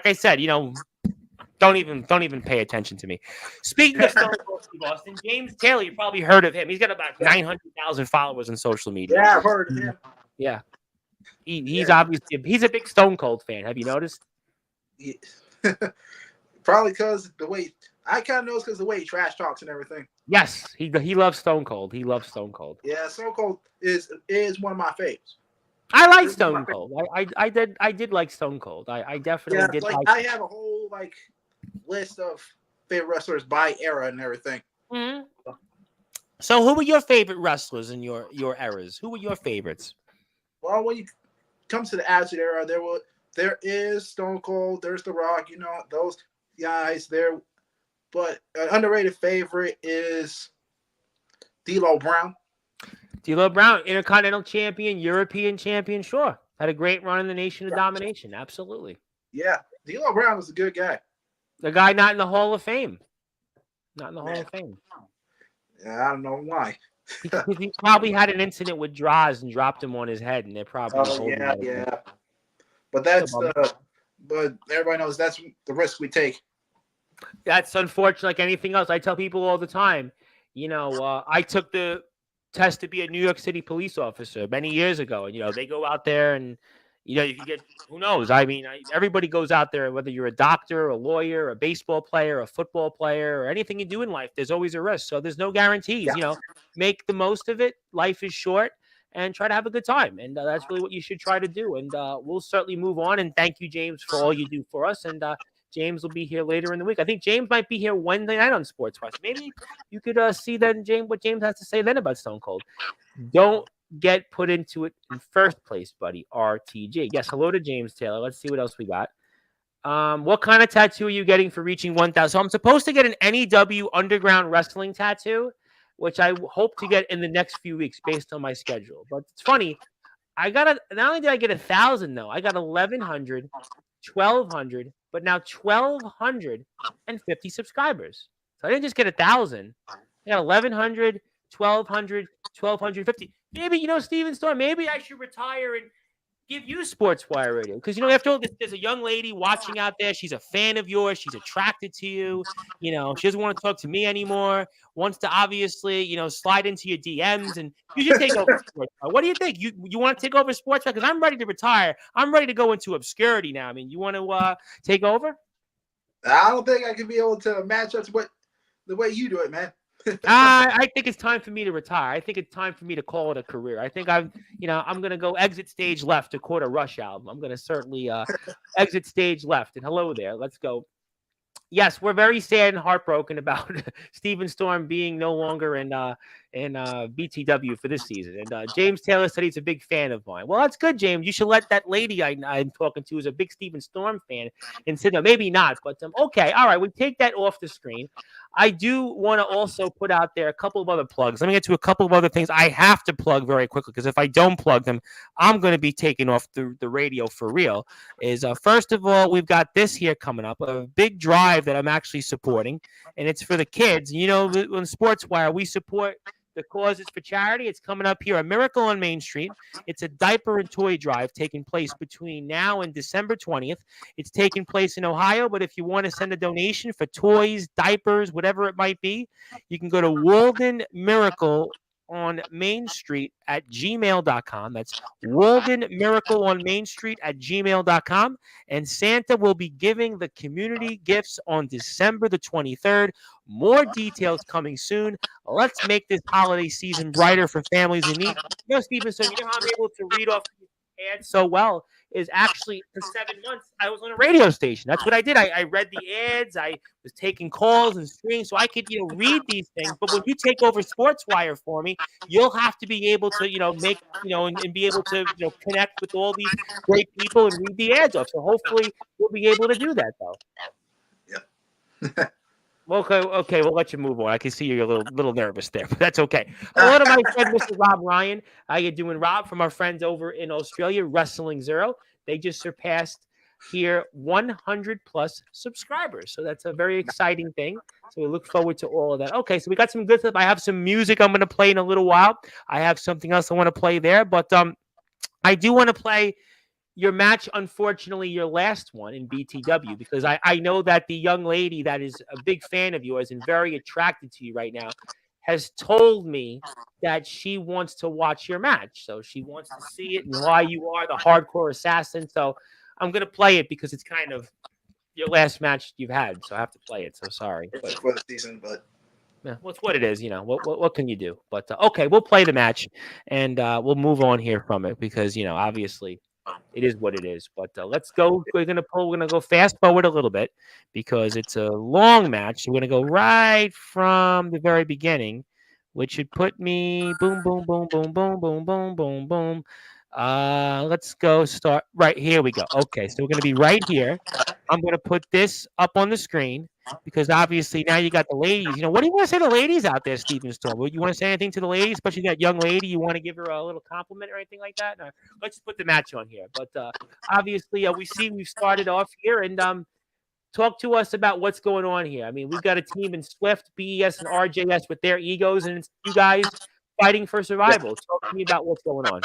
I said, don't even pay attention to me. Speaking of Stone Cold Steve Austin, James Taylor, you probably heard of him. He's got about 900,000 followers on social media. Yeah, I've heard of him. Yeah. He's obviously he's a big Stone Cold fan. Have you noticed? Yeah. Probably because the way I kind of know, because the way he trash talks and everything. Yes, he loves Stone Cold. He loves Stone Cold. Yeah, Stone Cold is one of my favorites. I like Stone Cold. I did like Stone Cold. I definitely did. I have a whole list of favorite wrestlers by era and everything. Mm-hmm. So, who were your favorite wrestlers in your eras? Who were your favorites? Well, when you come to the Attitude Era, there is Stone Cold, there's The Rock, those guys there. But an underrated favorite is D'Lo Brown. D'Lo Brown, Intercontinental Champion, European Champion, sure. Had a great run in the Nation of Domination, absolutely. Yeah, D'Lo Brown was a good guy. The guy not in the Hall of Fame. Not in the Hall of Fame. Yeah, I don't know why. He probably had an incident with Droz and dropped him on his head, and they're probably yeah. But but everybody knows that's the risk we take. That's unfortunate, like anything else. I tell people all the time, I took the test to be a New York City police officer many years ago, and they go out there and you can get, who knows? I mean, everybody goes out there, whether you're a doctor, a lawyer, a baseball player, a football player, or anything you do in life, there's always a risk. So there's no guarantees, make the most of it. Life is short and try to have a good time. And that's really what you should try to do. And we'll certainly move on. And thank you, James, for all you do for us. And James will be here later in the week. I think James might be here Wednesday night on Sportzwire. Maybe you could see then, James, what James has to say then about Stone Cold. Don't get put into it in first place, buddy. RTG. Yes, hello to James Taylor. Let's see what else we got. What kind of tattoo are you getting for reaching 1,000? So I'm supposed to get an NEW Underground Wrestling tattoo, which I hope to get in the next few weeks based on my schedule. But it's funny. Not only did I get 1,000, though, I got 1,100, 1,200, but now 1,250 subscribers. So I didn't just get 1,000. I got 1,100, 1,200, 1,250. Maybe, Steven Storm, maybe I should retire and give you Sportswire Radio. Because, after all, there's a young lady watching out there. She's a fan of yours. She's attracted to you. She doesn't want to talk to me anymore. Wants to obviously, slide into your DMs. And you should take over Sportswire. What do you think? You want to take over Sportswire? Because I'm ready to retire. I'm ready to go into obscurity now. I mean, you want to take over? I don't think I can be able to match up to the way you do it, man. I think it's time for me to retire. I think it's time for me to call it a career. I think I'm going to go exit stage left to quote a Rush album. I'm going to certainly exit stage left. And hello there. Let's go. Yes, we're very sad and heartbroken about Steven Storm being no longer in in BTW for this season. And James Taylor said he's a big fan of mine. Well, that's good, James. You should let that lady I'm talking to, who's a big Steven Storm fan, and say, no, maybe not. But okay, all right, we take that off the screen. I do want to also put out there a couple of other plugs. Let me get to a couple of other things I have to plug very quickly, because if I don't plug them, I'm going to be taken off the radio for real. First of all, we've got this here coming up, a big drive that I'm actually supporting, and it's for the kids. You know, on Sportswire, we support the causes for charity. It's coming up here, A Miracle on Main Street. It's a diaper and toy drive taking place between now and December 20th. It's taking place in Ohio, but if you want to send a donation for toys, diapers, whatever it might be, you can go to Walden Miracle on Main Street at gmail.com. That's Walden Miracle on Main Street at gmail.com. And Santa will be giving the community gifts on December the 23rd. More details coming soon. Let's make this holiday season brighter for families in need. You know, Stevenson, you know how I'm able to read off these ads so well is actually for 7 months I was on a radio station. That's what I did. I read the ads. I was taking calls and screening so I could, read these things. But when you take over Sportswire for me, you'll have to be able to, make, and be able to, connect with all these great people and read the ads off. So hopefully we'll be able to do that, though. Yep. Okay, we'll let you move on. I can see you're a little nervous there, but that's okay. Hello to my friend, Mr. Rob Ryan. How you doing, Rob? From our friends over in Australia, Wrestling Zero. They just surpassed here 100 plus subscribers. So that's a very exciting thing. So we look forward to all of that. Okay, so we got some good stuff. I have some music I'm going to play in a little while. I have something else I want to play there, but I do want to play your match, unfortunately, your last one in BTW, because I know that the young lady that is a big fan of yours and very attracted to you right now has told me that she wants to watch your match. So she wants to see it and why you are the hardcore assassin. So I'm going to play it because it's kind of your last match you've had. So I have to play it. So sorry. It's for the season, but yeah, well, it's what it is. What can you do? But okay, we'll play the match and we'll move on here from it because, obviously it is what it is. But let's go. We're going to go fast forward a little bit because it's a long match. So we're going to go right from the very beginning, which should put me boom, boom, boom, boom, boom, boom, boom, boom, boom. Let's go start right here. We go. Okay, so we're going to be right here. I'm going to put this up on the screen because obviously now you got the ladies. What do you want to say to the ladies out there, Steven Storm? You want to say anything to the ladies, especially that young lady? You want to give her a little compliment or anything like that? No, let's put the match on here. But obviously, we've started off here and talk to us about what's going on here. I mean, we've got a team in Swift, BES, and RJS with their egos, and it's you guys fighting for survival. Talk to me about what's going on.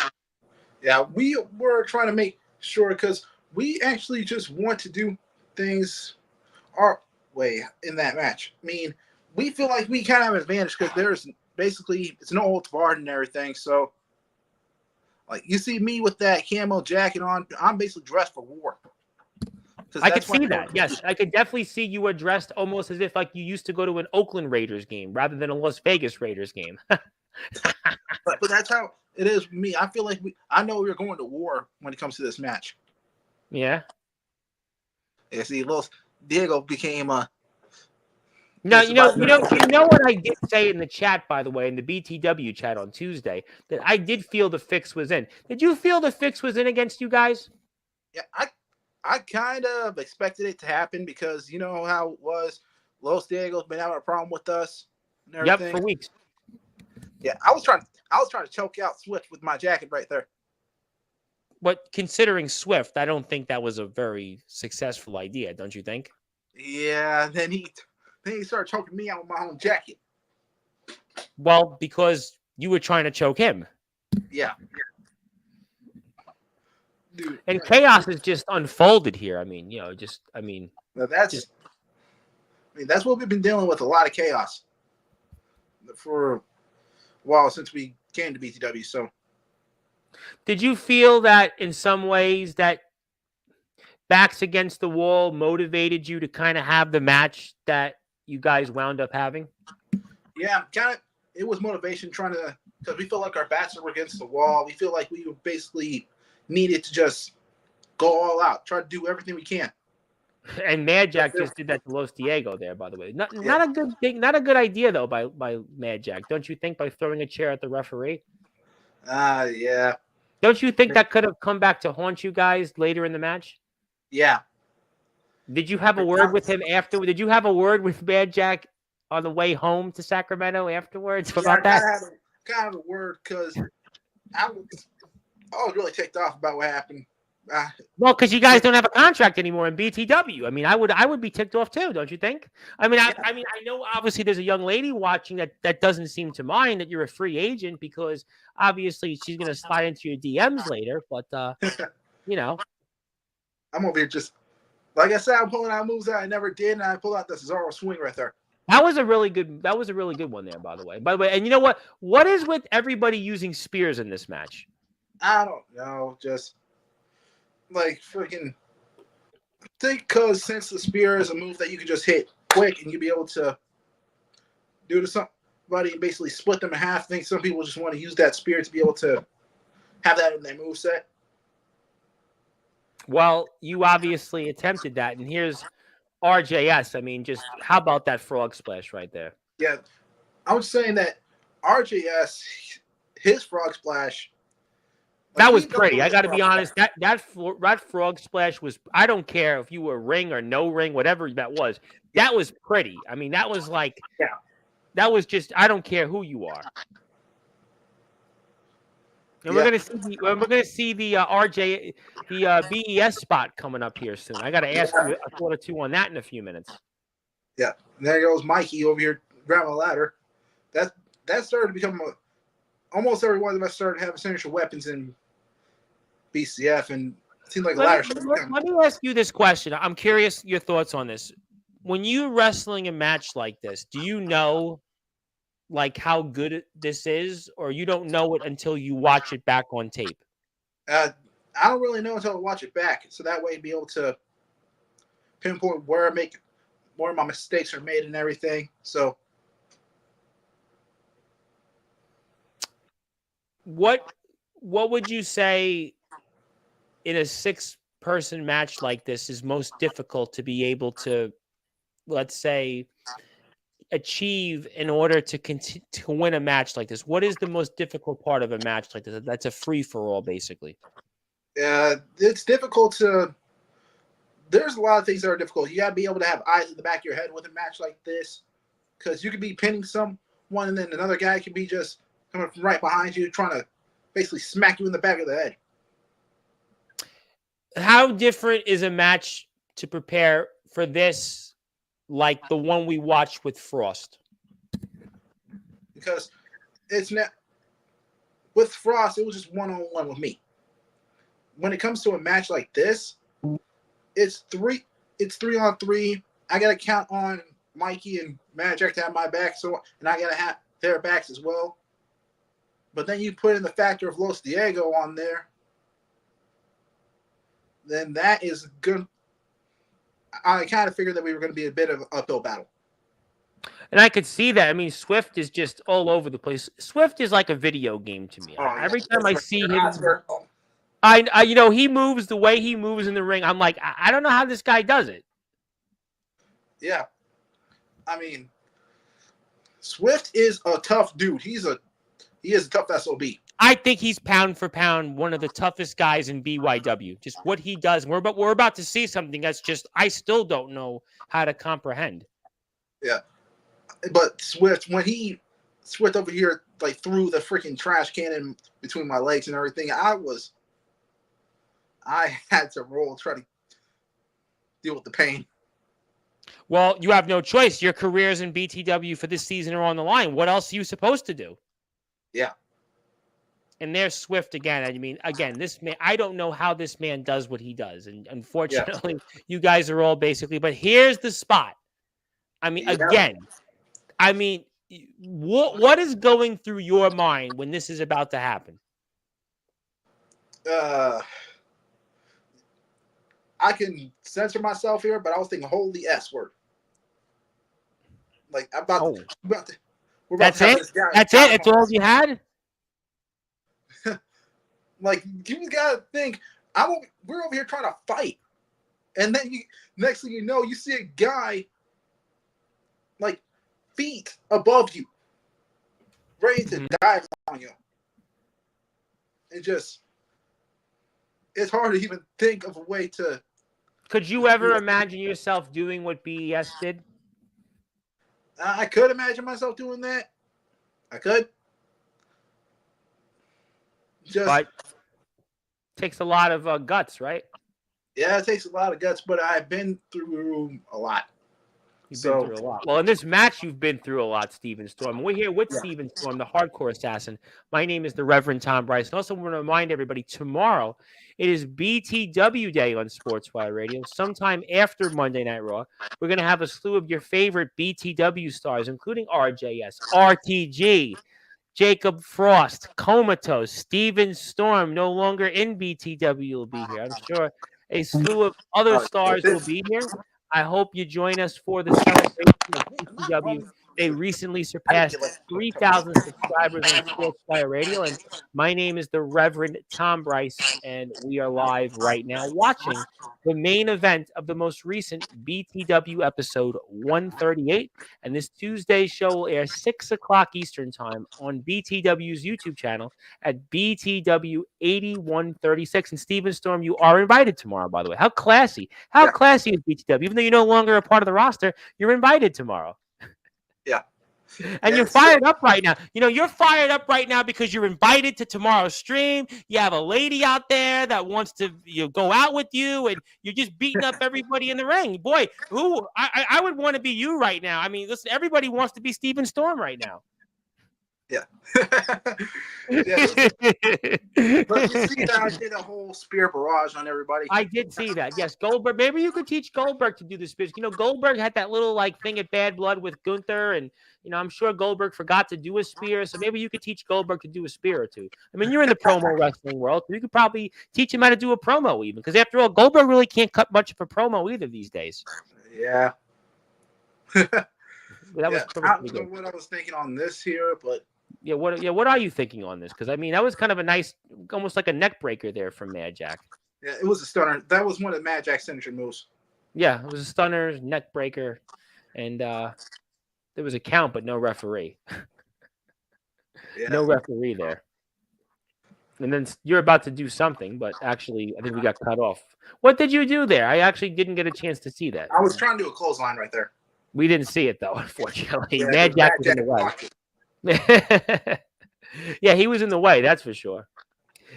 Yeah, we were trying to make sure because we actually just want to do things our way in that match. I mean, we feel like we kind of have an advantage because there's basically it's no holds barred and everything. So, like you see me with that camo jacket on, I'm basically dressed for war. I could see that. Yes, I could definitely see you are dressed almost as if like you used to go to an Oakland Raiders game rather than a Las Vegas Raiders game. but that's how it is with me. I feel like I know we're going to war when it comes to this match. Yeah. Yeah. See, little Diego became a. No, you know what I did say in the chat, by the way, in the BTW chat on Tuesday, that I did feel the fix was in. Did you feel the fix was in against you guys? Yeah, I kind of expected it to happen because you know how it was. Los Diego's been having a problem with us and everything. Yep, for weeks. Yeah, I was trying to choke out Swift with my jacket right there. But considering Swift, I don't think that was a very successful idea, don't you think? Yeah, then he started choking me out with my own jacket. Well, because you were trying to choke him. Yeah. Dude, and chaos is just unfolded here. I mean, now that's what we've been dealing with, a lot of chaos for a while since we came to BTW. So did you feel that in some ways that backs against the wall motivated you to kind of have the match that you guys wound up having? Yeah, kind of. It was motivation because we feel like our backs were against the wall. We feel like we basically needed to just go all out, try to do everything we can. And Mad Jack just did that to Los Diego there, by the way. Not a good thing, not a good idea though by Mad Jack. Don't you think, by throwing a chair at the referee? Yeah. Don't you think that could have come back to haunt you guys later in the match? Yeah. Did you have a word with him after? Did you have a word with Mad Jack on the way home to Sacramento afterwards about that? I kind of a word because I was really ticked off about what happened. Well, because you guys don't have a contract anymore in BTW. I mean, I would be ticked off too, don't you think? I mean, I know obviously there's a young lady watching that doesn't seem to mind that you're a free agent, because obviously she's gonna slide into your DMs later. But you know, I'm over here just, like I said, I'm pulling out moves that I never did, and I pulled out the Cesaro swing right there. that was a really good one there, by the way. And you know what? What is with everybody using spears in this match? I don't know, just like freaking. I think because since the spear is a move that you can just hit quick and you'll be able to do to somebody and basically split them in half. I think some people just want to use that spear to be able to have that in their moveset. Well, you obviously attempted that, and here's RJS. I mean, just how about that frog splash right there? Yeah, I was saying that RJS, his frog splash. That was pretty. I got to be honest. That frog splash was. I don't care if you were ring or no ring, whatever that was. That was pretty. I mean, that was like. Yeah. That was just. I don't care who you are. And we're gonna see the BES spot coming up here soon. I got to ask you a thought or two on that in a few minutes. Yeah, and there goes Mikey over here grabbing a ladder. That started to become almost every one of us started having signature weapons in BCF, and it seemed like a ladder. Let me ask you this question. I'm curious your thoughts on this. When you're wrestling a match like this, do you know like how good this is, or you don't know it until you watch it back on tape? I don't really know until I watch it back, so that way I'd be able to pinpoint where my mistakes are made and everything. So, what would you say in a 6-person match like this is most difficult to be able to, let's say, achieve in order to win a match like this? What is the most difficult part of a match like this? That's a free-for-all, basically. It's difficult to. There's a lot of things that are difficult. You gotta be able to have eyes in the back of your head with a match like this, because you could be pinning someone, and then another guy could be just coming from right behind you, trying to basically smack you in the back of the head. How different is a match to prepare for this, like the one we watched with Frost? Because it's not with Frost, it was just one-on-one with me. When it comes to a match like this, it's 3-on-3. I gotta count on Mikey and Mad Jack to have my back, and I gotta have their backs as well. But then you put in the factor of Los Diego on there, then that is good. I kind of figured that we were going to be a bit of an uphill battle. And I could see that. I mean, Swift is just all over the place. Swift is like a video game to me. Every time I see him, I he moves the way he moves in the ring. I'm like, I don't know how this guy does it. Yeah. I mean, Swift is a tough dude. He is a tough SOB. I think he's pound for pound one of the toughest guys in BYW. Just what he does. We're about to see something that's just I still don't know how to comprehend. Yeah. But Swift, when he Swift over here like threw the freaking trash can in between my legs and everything, I had to roll, try to deal with the pain. Well, you have no choice. Your careers in BTW for this season are on the line. What else are you supposed to do? Yeah. And there's Swift again. I mean, again, this man, I don't know how this man does what he does. And unfortunately, you guys are all basically, but here's the spot. I mean, again, I mean, what is going through your mind when this is about to happen? I can censor myself here, but I was thinking, holy S word. Like, we're about That's to have it? this guy. That's it? That's all you had? Like, you gotta think, we're over here trying to fight. And then next thing you know, you see a guy like feet above you, ready to dive on you. It's hard to even think of a way to. Could you ever imagine yourself doing what BES did? I could imagine myself doing that. I could. But takes a lot of guts, right? Yeah, it takes a lot of guts, but I've been through a lot. You've been through a lot. Well, in this match, you've been through a lot, Steven Storm. We're here with Steven Storm, the hardcore assassin. My name is the Reverend Tom Bryce. And also, I want to remind everybody, tomorrow, it is BTW Day on Sportswire Radio. Sometime after Monday Night Raw, we're going to have a slew of your favorite BTW stars, including RJS, RTG, Jacob Frost, Comatose, Steven Storm, no longer in BTW, will be here. I'm sure a slew of other stars will be here. I hope you join us for the celebration of BTW. They recently surpassed 3,000 subscribers on Sportswire Radio, and my name is the Reverend Tom Bryce, and we are live right now watching the main event of the most recent BTW episode 138, and this Tuesday's show will air 6 o'clock Eastern Time on BTW's YouTube channel at BTW 8136. And Steven Storm, you are invited tomorrow, by the way. How classy. How classy is BTW? Even though you're no longer a part of the roster, you're invited tomorrow. Yeah. And you're fired up right now. You know, you're fired up right now because you're invited to tomorrow's stream. You have a lady out there that wants to go out with you, and you're just beating up everybody in the ring. Boy, I would want to be you right now. I mean, listen, everybody wants to be Steven Storm right now. Yeah. Yeah. But you see that I did a whole spear barrage on everybody. I did see that. Yes, Goldberg. Maybe you could teach Goldberg to do the spears. You know, Goldberg had that little thing at Bad Blood with Gunther, and I'm sure Goldberg forgot to do a spear. So maybe you could teach Goldberg to do a spear or two. I mean, you're in the promo wrestling world. You could probably teach him how to do a promo even, because after all, Goldberg really can't cut much of a promo either these days. Yeah. That was I don't know what I was thinking on this here, but. What are you thinking on this? Because I mean, that was kind of a nice, almost like a neck breaker there from Mad Jack. Yeah, it was a stunner. That was one of Mad Jack's signature moves. Yeah, it was a stunner, neck breaker, and there was a count, but no referee. No referee there. And then you're about to do something, but actually, I think we got cut off. What did you do there? I actually didn't get a chance to see that. I was trying to do a clothesline right there. We didn't see it though, unfortunately. Yeah, Mad Jack was in the way. Yeah, he was in the way, that's for sure.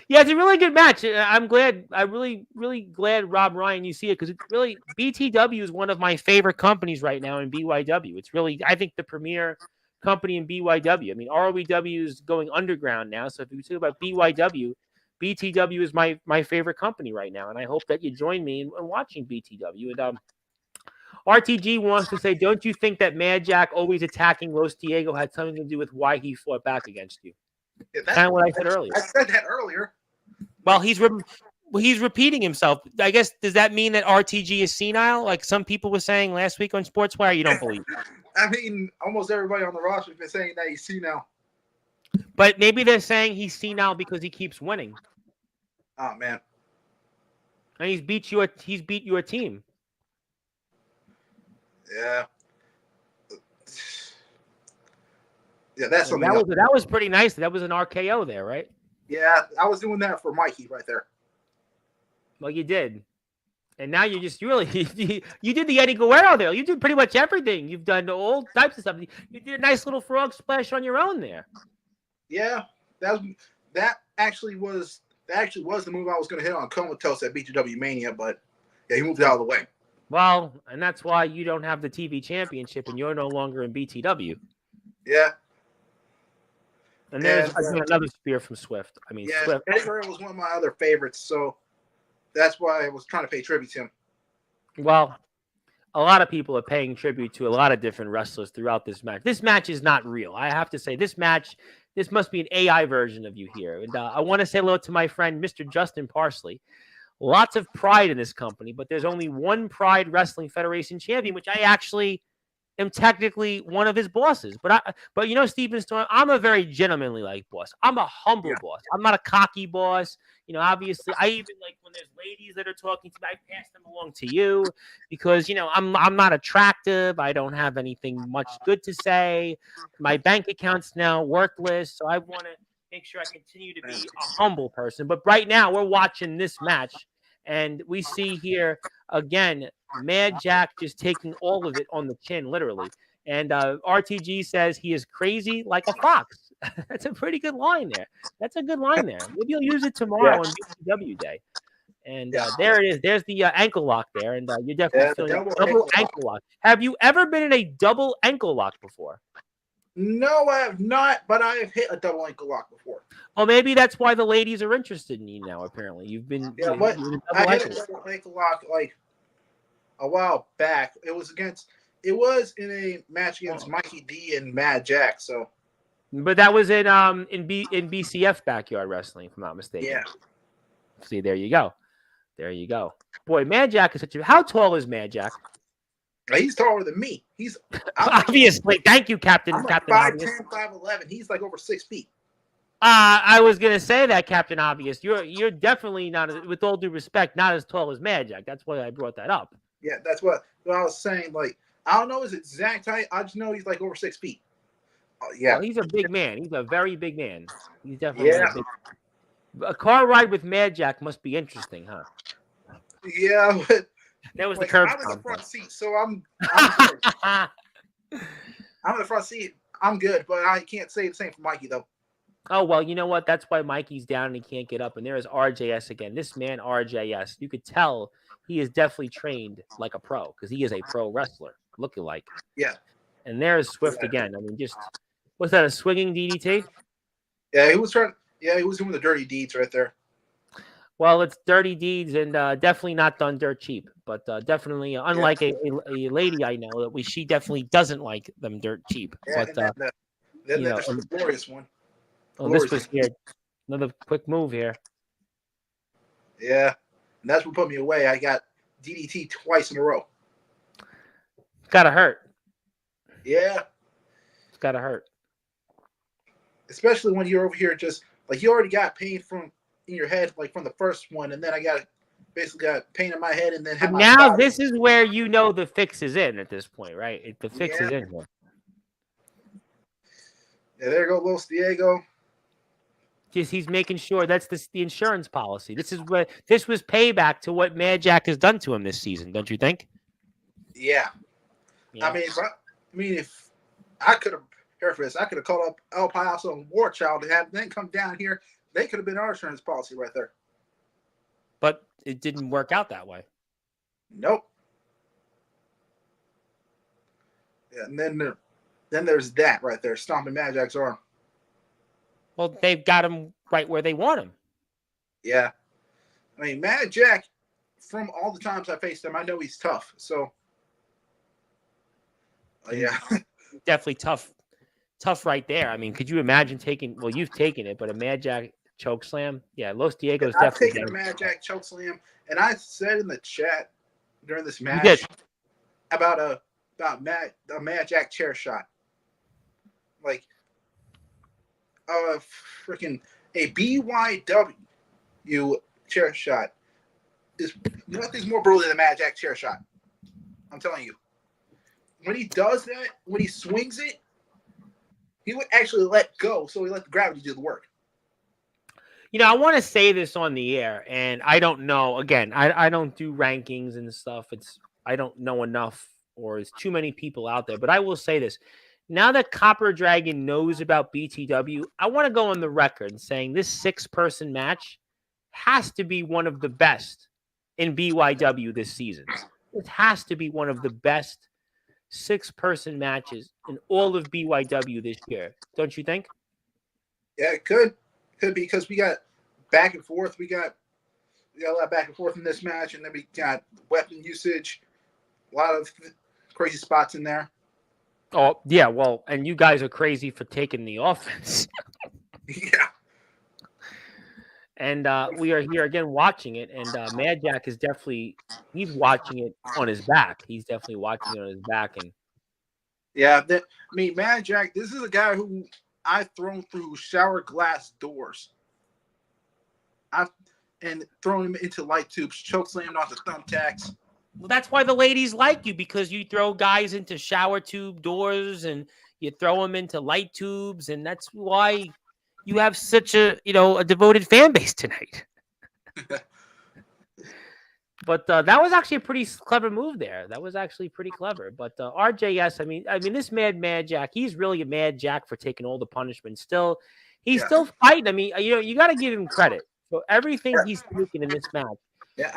Yeah, it's a really good match. I'm glad. I'm really, really glad, Rob Ryan, you see it, because it's really, BTW is one of my favorite companies right now in BYW. It's really, I think, the premier company in BYW. I mean, ROEW is going underground now, so if you talk about BYW, BTW is my favorite company right now, and I hope that you join me in watching BTW. And RTG wants to say, don't you think that Mad Jack always attacking Los Diego had something to do with why he fought back against you? Yeah, kind of what I said earlier. I said that earlier. Well, he's repeating himself. I guess, does that mean that RTG is senile? Like some people were saying last week on Sportswire, you don't believe that? I mean, almost everybody on the roster has been saying that he's senile. But maybe they're saying he's senile because he keeps winning. Oh, man. And he's beat your team. Yeah. Yeah, that's something. That was pretty nice. That was an RKO there, right? Yeah, I was doing that for Mikey right there. Well, you did. And now you did the Eddie Guerrero there. You did pretty much everything. You've done all types of stuff. You did a nice little frog splash on your own there. Yeah, that actually was the move I was going to hit on Comatose at BTW Mania, but yeah, he moved out of the way. Well, and that's why you don't have the TV championship and you're no longer in BTW. Yeah. And there's another spear from Swift. I mean, yeah, Swift. Eddie Guerrero was one of my other favorites, so that's why I was trying to pay tribute to him. Well, a lot of people are paying tribute to a lot of different wrestlers throughout this match. This match is not real. I have to say, this must be an AI version of you here. And I want to say hello to my friend, Mr. Justin Parsley. Lots of pride in this company, but there's only one Pride Wrestling Federation champion, which I actually am technically one of his bosses. But Stephen Storm, I'm a very gentlemanly like boss. I'm a humble boss. I'm not a cocky boss. Obviously, I even like when there's ladies that are talking to me, I pass them along to you because I'm not attractive. I don't have anything much good to say. My bank account's now worthless, so I want to make sure I continue to be a humble person. But right now, we're watching this match, and we see here again Mad Jack just taking all of it on the chin, literally. And RTG says he is crazy like a fox. That's a pretty good line there. That's a good line there. Maybe you'll use it tomorrow on BTW Day. And there it is. There's the ankle lock there. And you're definitely feeling a double ankle lock. Have you ever been in a double ankle lock before? No, I have not, but I have hit a double ankle lock before. Well, maybe that's why the ladies are interested in you now, apparently. You've been I hit a double ankle lock like a while back. It was in a match against Mikey D and Mad Jack, so. But that was in BCF Backyard Wrestling, if I'm not mistaken. Yeah. See, there you go. There you go. Boy, Mad Jack is how tall is Mad Jack? He's taller than me. He's obviously. Thank you, Captain. I'm like Captain 5'10", 5'11". He's like over 6 feet. I was gonna say that, Captain Obvious. You're definitely not, with all due respect, not as tall as Mad Jack. That's why I brought that up. Yeah, that's what I was saying. Like, I don't know his exact height. I just know he's like over 6 feet. Yeah. Well, he's a big man. He's a very big man. He's definitely a car ride with Mad Jack must be interesting, huh? Yeah, but that was the curb. I'm in the front seat, so I'm good. I'm in the front seat. I'm good, but I can't say the same for Mikey though. Oh, well, you know what? That's why Mikey's down and he can't get up. And there is RJS again. This man, RJS, you could tell he is definitely trained like a pro because he is a pro wrestler, looking like. Yeah. And there's Swift again. I mean, was that a swinging DDT? Yeah, he was doing the dirty deeds right there. Well, it's dirty deeds and definitely not done dirt cheap. But definitely, unlike a lady I know, she definitely doesn't like them dirt cheap. Yeah, but then there's the glorious one. Oh, this was here. Another quick move here. Yeah, and that's what put me away. I got DDT twice in a row. Gotta hurt. Yeah. It's gotta hurt. Especially when you're over here just, like, you already got pain in your head, like, from the first one, and then I basically got pain in my head, and then now this is where the fix is in at this point, right? The fix is in here. Yeah, there you go, Los Diego. Just he's making sure that's the insurance policy. This was payback to what Mad Jack has done to him this season, don't you think? Yeah. I mean, if I could have I could have called up El Paso and War Child to have them come down here. They could have been our insurance policy right there. But it didn't work out that way. Nope. Yeah, and then there's that right there, stomping Mad Jack's arm. Well, they've got him right where they want him. Yeah. I mean, Mad Jack, from all the times I faced him, I know he's tough. So, yeah. Definitely tough right there. I mean, could you imagine you've taken it, but a Mad Jack choke slam? Yeah, Los Diego's definitely. I've taken a Mad Jack choke slam, and I said in the chat during this match about a Mad Jack chair shot. Like, freaking a BYW chair shot is nothing's more brutal than a Mad Jack chair shot. I'm telling you. When he does that, when he swings it, he would actually let go, so he let the gravity do the work. I want to say this on the air, and I don't know. Again, I don't do rankings and stuff. I don't know enough, or there's too many people out there. But I will say this. Now that Copper Dragon knows about BTW, I want to go on the record saying this 6-person match has to be one of the best in BYW this season. It has to be one of the best 6-person matches in all of BYW this year. Don't you think? Yeah, it could be because we got back and forth. We got a lot of back and forth in this match, and then we got weapon usage, a lot of crazy spots in there. Oh, yeah, well, and you guys are crazy for taking the offense. Yeah. And we are here again watching it, and Mad Jack is he's watching it on his back. He's definitely watching it on his back, and Yeah, I mean, Mad Jack, this is a guy who I've thrown through shower glass doors. I've and thrown him into light tubes, choke slammed onto thumbtacks. Well, that's why the ladies like you, because you throw guys into shower tube doors and you throw them into light tubes, and that's why you have such a devoted fan base tonight. But that was actually a pretty clever move there. That was actually pretty clever. But RJS, I mean, this Mad Jack, he's really a Mad Jack for taking all the punishment. Still, he's still fighting. I mean, you got to give him credit for everything he's taking in this match. Yeah,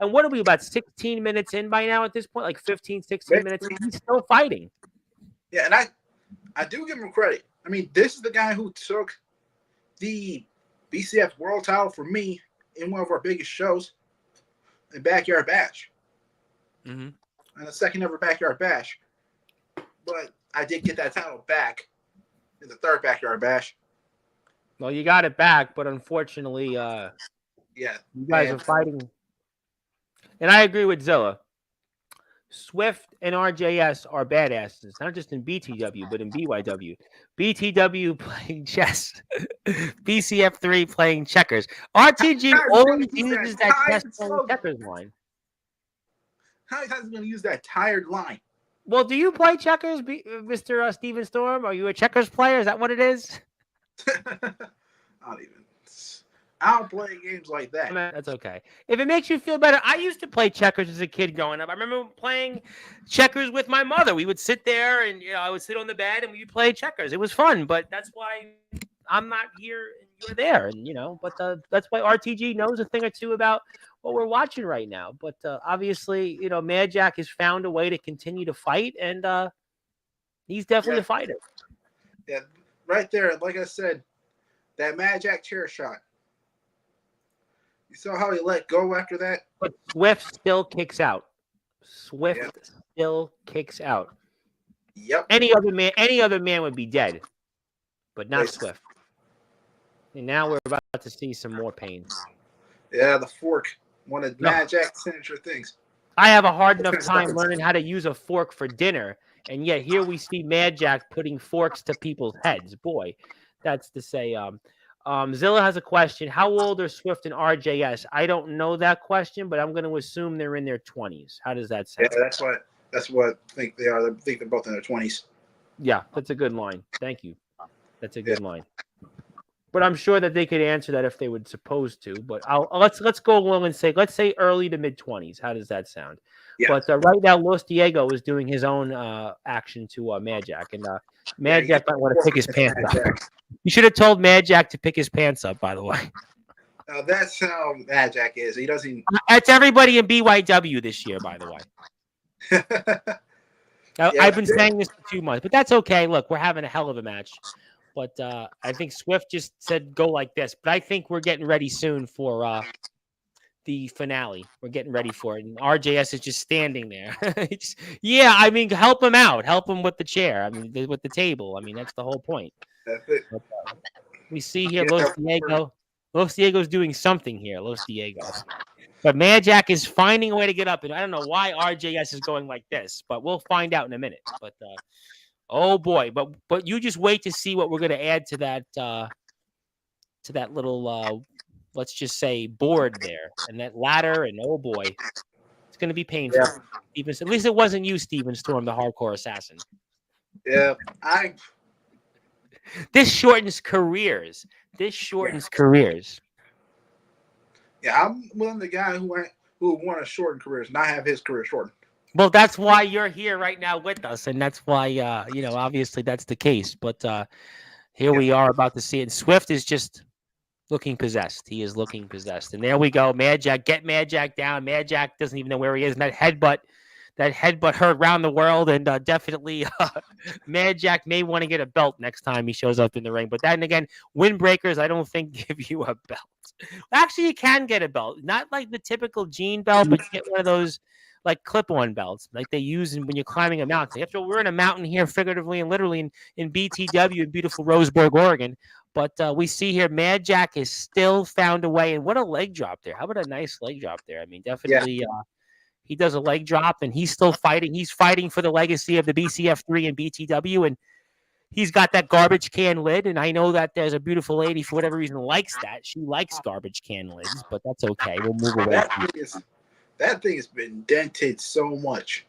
what are we, about 16 minutes in by now at this point? Like 15, 16 minutes. He's still fighting. Yeah, and I do give him credit. I mean, this is the guy who took the BCF World title for me in one of our biggest shows, in Backyard Bash. Mm-hmm. And the second ever Backyard Bash. But I did get that title back in the third Backyard Bash. Well, you got it back, but unfortunately, you guys are fighting. And I agree with Zilla. Swift and RJS are badasses, not just in BTW, but in BYW. BTW playing chess. BCF3 playing checkers. RTG always uses that chess playing checkers line. How many times is he going to use that tired line? Well, do you play checkers, Mr. Steven Storm? Are you a checkers player? Is that what it is? I don't play games like that. That's okay. If it makes you feel better, I used to play checkers as a kid growing up. I remember playing checkers with my mother. We would sit there and I would sit on the bed and we would play checkers. It was fun, but that's why I'm not here and you're there. And but that's why RTG knows a thing or two about what we're watching right now. But obviously, Mad Jack has found a way to continue to fight, and he's definitely a fighter. Yeah, right there. Like I said, that Mad Jack chair shot. You saw how he let go after that? But Swift still kicks out. Still kicks out. Yep. Any other man would be dead, but not Swift. And now we're about to see some more pain. Yeah, the fork. One of Mad Jack's signature things. I have a hard enough time learning how to use a fork for dinner, and yet here we see Mad Jack putting forks to people's heads. Boy, that's to say. Zilla has a question. How old are Swift and RJS? I don't know that question, but I'm going to assume they're in their 20s. How does that sound? Yeah, that's what I think they are. I think they're both in their 20s. Yeah, that's a good line. Thank you. That's a good line. But I'm sure that they could answer that if they would supposed to. But let's go along and say, let's say early to mid 20s. How does that sound? Yeah. But right now, Los Diego is doing his own action to Mad Jack, and Mad Jack might want to pick his pants up. You should have told Mad Jack to pick his pants up. By the way, that's how Mad Jack is. He doesn't. That's everybody in BYW this year, by the way. I've been saying this for 2 months, but that's okay. Look, we're having a hell of a match. But I think Swift just said go like this. But I think we're getting ready soon for the finale. We're getting ready for it. And RJS is just standing there. I mean, help him out. Help him with the chair. I mean, with the table. I mean, that's the whole point. That's it. But, we see here Los Diego. Los Diego's doing something here. Los Diego. But Mad Jack is finding a way to get up. And I don't know why RJS is going like this. But we'll find out in a minute. But oh boy, but you just wait to see what we're going to add to that little let's just say board there and that ladder, and oh boy, it's going to be painful. Yeah. At least it wasn't you, Steven Storm, the hardcore assassin. Yeah, This shortens careers. Yeah, I'm one of the guy who want to shorten careers, not have his career shortened. Well, that's why you're here right now with us, and that's why, obviously that's the case. But here we are about to see it. And Swift is just looking possessed. He is looking possessed. And there we go. Mad Jack, get Mad Jack down. Mad Jack doesn't even know where he is. And that headbutt heard around the world. And definitely Mad Jack may want to get a belt next time he shows up in the ring. But then again, windbreakers, I don't think give you a belt. Actually, you can get a belt. Not like the typical jean belt, but you get one of those like clip-on belts, like they use when you're climbing a mountain. After all, we're in a mountain here, figuratively and literally, in BTW in beautiful Roseburg, Oregon. But we see here, Mad Jack has still found a way. And what a leg drop there! How about a nice leg drop there? I mean, definitely He does a leg drop, and he's still fighting. He's fighting for the legacy of the BCF3 and BTW, and he's got that garbage can lid. And I know that there's a beautiful lady, for whatever reason, likes that. She likes garbage can lids, but that's okay. We'll move away. That thing has been dented so much.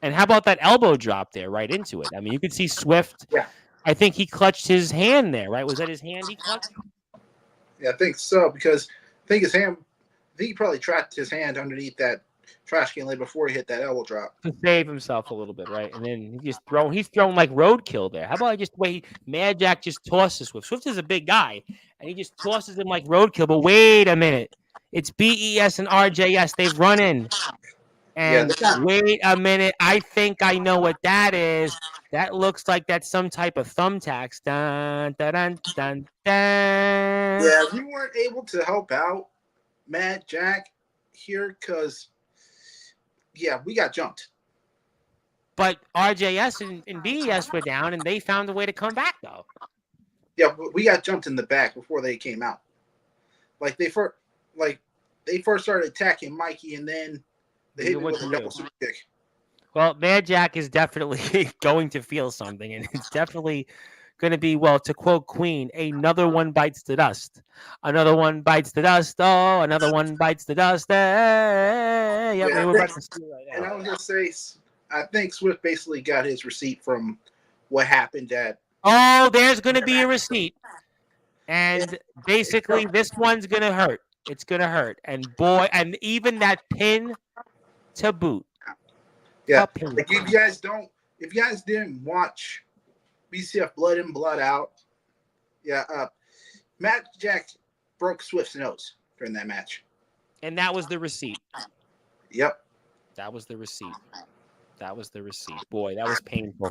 And how about that elbow drop there right into it? I mean, you could see Swift. Yeah. I think he clutched his hand there, right? Was that his hand he clutched? Yeah, I think so, because I think he probably trapped his hand underneath that trash can lid before he hit that elbow drop. To save himself a little bit, right? And then he's throwing like roadkill there. How about just the way Mad Jack just tosses Swift? Swift is a big guy, and he just tosses him like roadkill. But wait a minute. It's BES and RJS. They've run in. And wait a minute. I think I know what that is. That looks like that's some type of thumbtacks. Dun, dun, dun, dun, dun. Yeah, we weren't able to help out Mad Jack here because, yeah, we got jumped. But RJS and BES were down, and they found a way to come back, though. Yeah, but we got jumped in the back before they came out. They first started attacking Mikey, and then they hit me with a double super kick. Well, Mad Jack is definitely going to feel something, and it's definitely going to be, well, to quote Queen, another one bites the dust. Another one bites the dust. Oh, another one bites the dust. Hey. Yep, we're about to see right now. And I was going to say, I think Swift basically got his receipt from what happened at. Oh, there's going to be a receipt. And basically, this one's going to hurt. It's going to hurt. And boy, and even that pin to boot. Yeah. Like if you guys didn't watch BCF Blood In, Blood Out, Matt Jack broke Swift's nose during that match. And that was the receipt. Yep. That was the receipt. Boy, that was painful.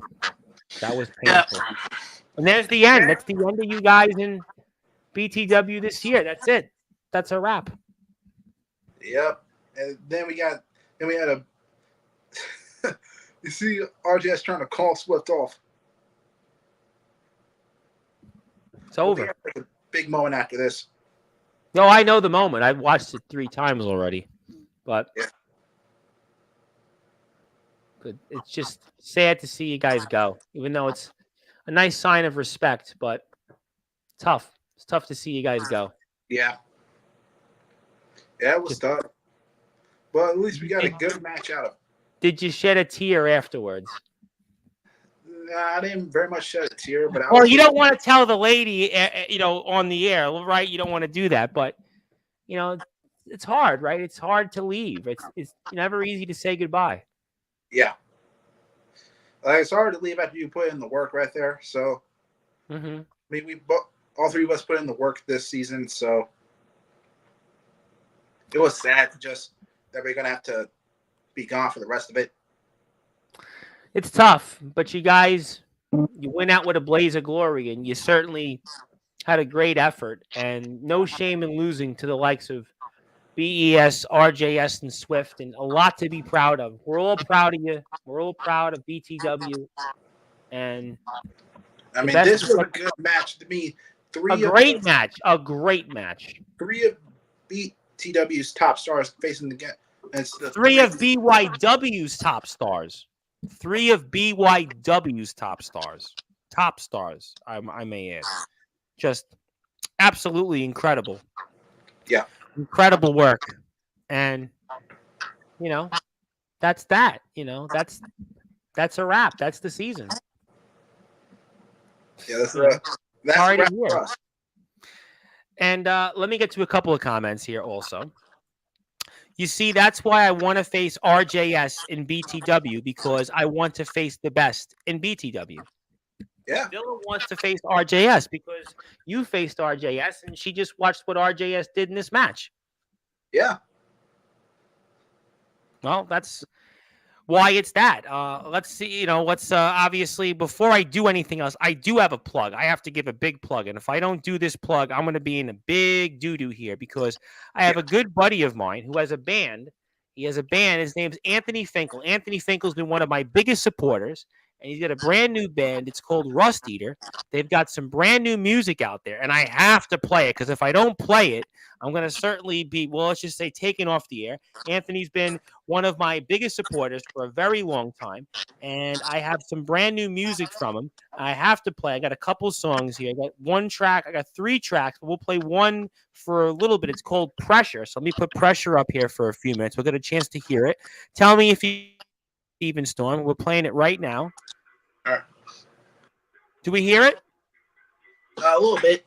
Yeah. And there's the end. That's the end of you guys in BTW this year. That's it. That's a wrap. Yep. And then we had a you see RJS trying to call Swift off. It's over. A big moment after this. No, I know the moment. I've watched it 3 times already. But it's just sad to see you guys go, even though it's a nice sign of respect, but tough. It's tough to see you guys go. Yeah. Yeah, it was tough. But at least we got a good match out of it. Did you shed a tear afterwards? Nah, I didn't very much shed a tear, but you don't want to tell the lady, on the air, right? You don't want to do that, but it's hard, right? It's hard to leave. It's never easy to say goodbye. Yeah. It's hard to leave after you put in the work right there. So, I mean, all 3 of us put in the work this season, so it was sad just that we're gonna have to be gone for the rest of it. It's tough, but you guys, you went out with a blaze of glory, and you certainly had a great effort, and no shame in losing to the likes of BES, RJS, and Swift, and a lot to be proud of. We're all proud of you. We're all proud of BTW, and I mean, this was a good match to me. A great match. 3 of BTW's top stars facing again. 3 of BYW's top stars. 3 of BYW's top stars. Top stars, I may add. Just absolutely incredible. Yeah. Incredible work. And, that's that. That's a wrap. That's the season. Yeah, that's a wrap for us. And let me get to a couple of comments here also. You see, that's why I want to face RJS in BTW, because I want to face the best in BTW. Yeah. Dylan wants to face RJS because you faced RJS, and she just watched what RJS did in this match. Yeah. Well, that's why it's that. Let's see, obviously, before I do anything else, I do have a plug. I have to give a big plug. And if I don't do this plug, I'm going to be in a big doo-doo here, because I have a good buddy of mine who has a band. He has a band. His name's Anthony Finkel. Anthony Finkel's been one of my biggest supporters. and he's got a brand new band. It's called Rust Eater. They've got some brand new music out there, and I have to play it because if I don't play it, I'm going to certainly be, well, let's just say, taken off the air. Anthony's been one of my biggest supporters for a very long time, and I have some brand new music from him. I have to play. I got a couple songs here. I got one track. I got 3 tracks. But we'll play one for a little bit. It's called Pressure. So let me put Pressure up here for a few minutes. We'll get a chance to hear it. Tell me if you even Storm. We're playing it right now. All right. Do we hear it? A little bit.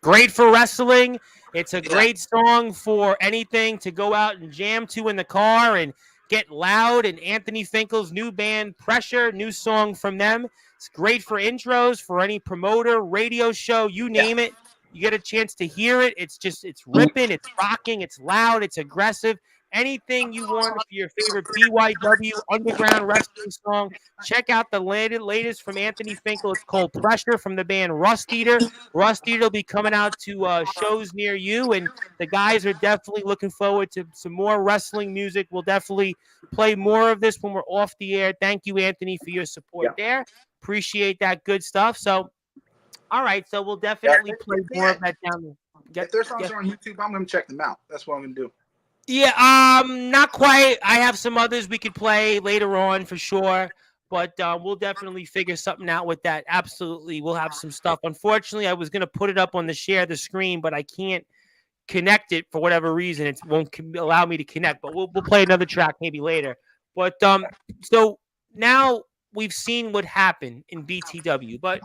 Great for wrestling. It's a great song for anything to go out and jam to in the car and get loud. And Anthony Finkel's new band, Pressure, new song from them. It's great for intros, for any promoter, radio show, you name it. You get a chance to hear it. It's ripping, it's rocking, it's loud, it's aggressive. Anything you want for your favorite BYW underground wrestling song, check out the latest from Anthony Finkel. It's called Pressure from the band Rust Eater. Rust Eater will be coming out to shows near you, and the guys are definitely looking forward to some more wrestling music. We'll definitely play more of this when we're off the air. Thank you, Anthony, for your support there. Appreciate that good stuff. So, all right, so we'll definitely play more of that down there. If their songs are on YouTube, I'm going to check them out. That's what I'm going to do. Yeah, not quite. I have some others we could play later on for sure, but we'll definitely figure something out with that. Absolutely, we'll have some stuff. Unfortunately, I was going to put it up on the share the screen, but I can't connect it for whatever reason. It won't allow me to connect, but we'll play another track maybe later. But so now we've seen what happened in BTW, but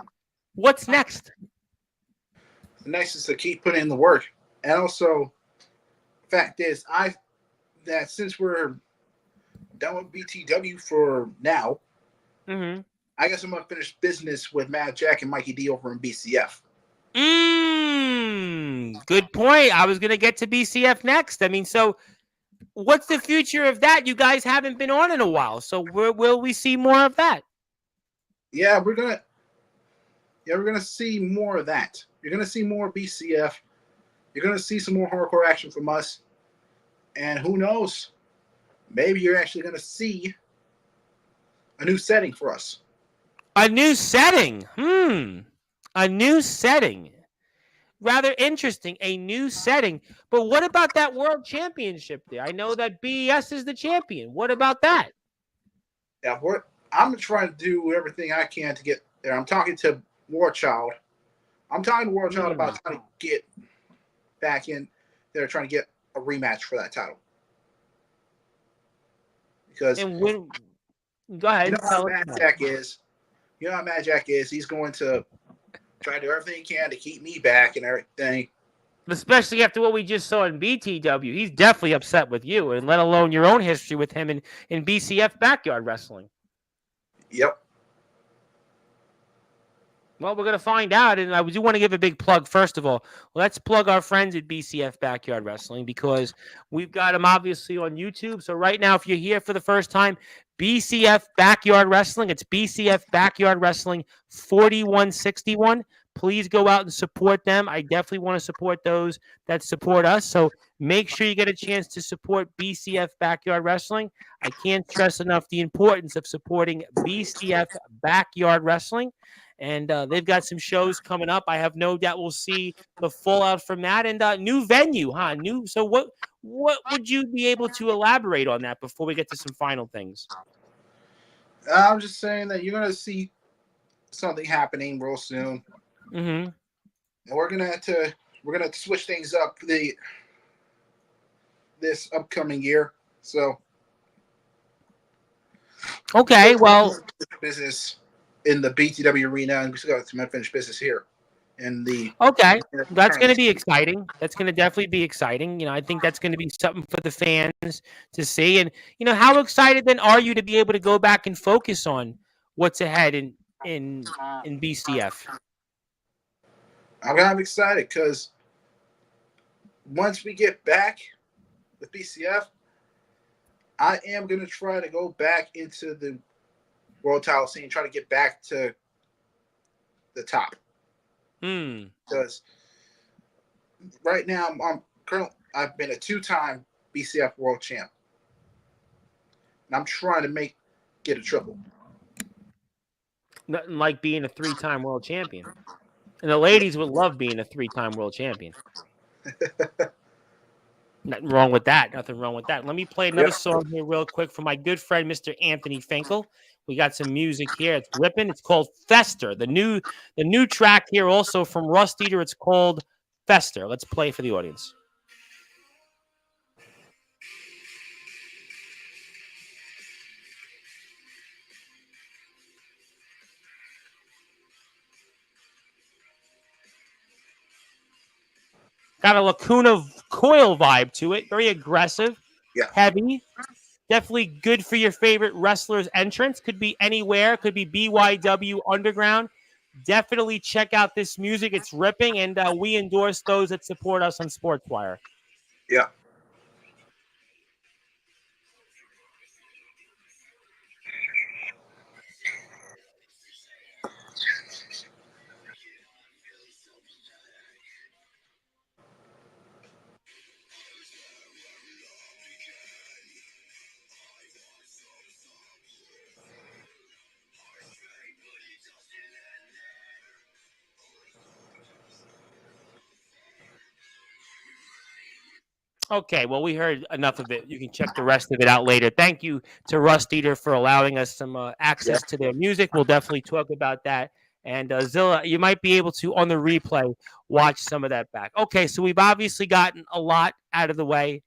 what's next? The next is to keep putting in the work, and also. Fact is, that since we're done with BTW for now, I guess I'm gonna finish business with Mad Jack and Mikey D over in BCF. Good point. I was gonna get to BCF next. I mean, so what's the future of that? You guys haven't been on in a while, so will we see more of that? Yeah, we're gonna see more of that. You're gonna see more BCF. You're going to see some more hardcore action from us. And who knows? Maybe you're actually going to see a new setting for us. A new setting? A new setting. Rather interesting. A new setting. But what about that world championship there? I know that BES is the champion. What about that? Yeah, I'm going to try to do everything I can to get there. I'm talking to Warchild. About trying to get back in there, trying to get a rematch for that title. Because go ahead. You know how Mad Jack is. He's going to try to do everything he can to keep me back and everything. Especially after what we just saw in BTW. He's definitely upset with you, and let alone your own history with him in BCF Backyard Wrestling. Yep. Well, we're going to find out, and I do want to give a big plug. First of all, let's plug our friends at BCF Backyard Wrestling because we've got them obviously on YouTube. So right now, if you're here for the first time, BCF Backyard Wrestling, it's BCF Backyard Wrestling 4161. Please go out and support them. I definitely want to support those that support us. So make sure you get a chance to support BCF Backyard Wrestling. I can't stress enough the importance of supporting BCF Backyard Wrestling. And they've got some shows coming up. I have no doubt we'll see the fallout from that. And new venue, huh? So what would you be able to elaborate on that before we get to some final things? I'm just saying that you're going to see something happening real soon. And we're gonna switch things up this upcoming year. So okay, well, business in the BTW arena, and we still got some unfinished business here. Okay, that's going to be exciting. That's going to definitely be exciting. I think that's going to be something for the fans to see. And how excited then are you to be able to go back and focus on what's ahead in BCF? I'm kind of excited because once we get back with BCF, I am going to try to go back into the world title scene, try to get back to the top. Because right now I've been a 2-time BCF world champ, and I'm trying to get a triple. Nothing like being a 3-time world champion. And the ladies would love being a 3-time world champion. Nothing wrong with that. Nothing wrong with that. Let me play another song here real quick from my good friend, Mr. Anthony Finkel. We got some music here. It's ripping. It's called Fester. The new track here also from Rust Eater. It's called Fester. Let's play for the audience. Got a Lacuna Coil vibe to it. Very aggressive, heavy. Definitely good for your favorite wrestler's entrance. Could be anywhere. Could be BYW Underground. Definitely check out this music. It's ripping, and we endorse those that support us on Sportzwire. Yeah. Okay, well, we heard enough of it. You can check the rest of it out later. Thank you to Rust Eater for allowing us some access to their music. We'll definitely talk about that. And Zilla, you might be able to, on the replay, watch some of that back. Okay, so we've obviously gotten a lot out of the way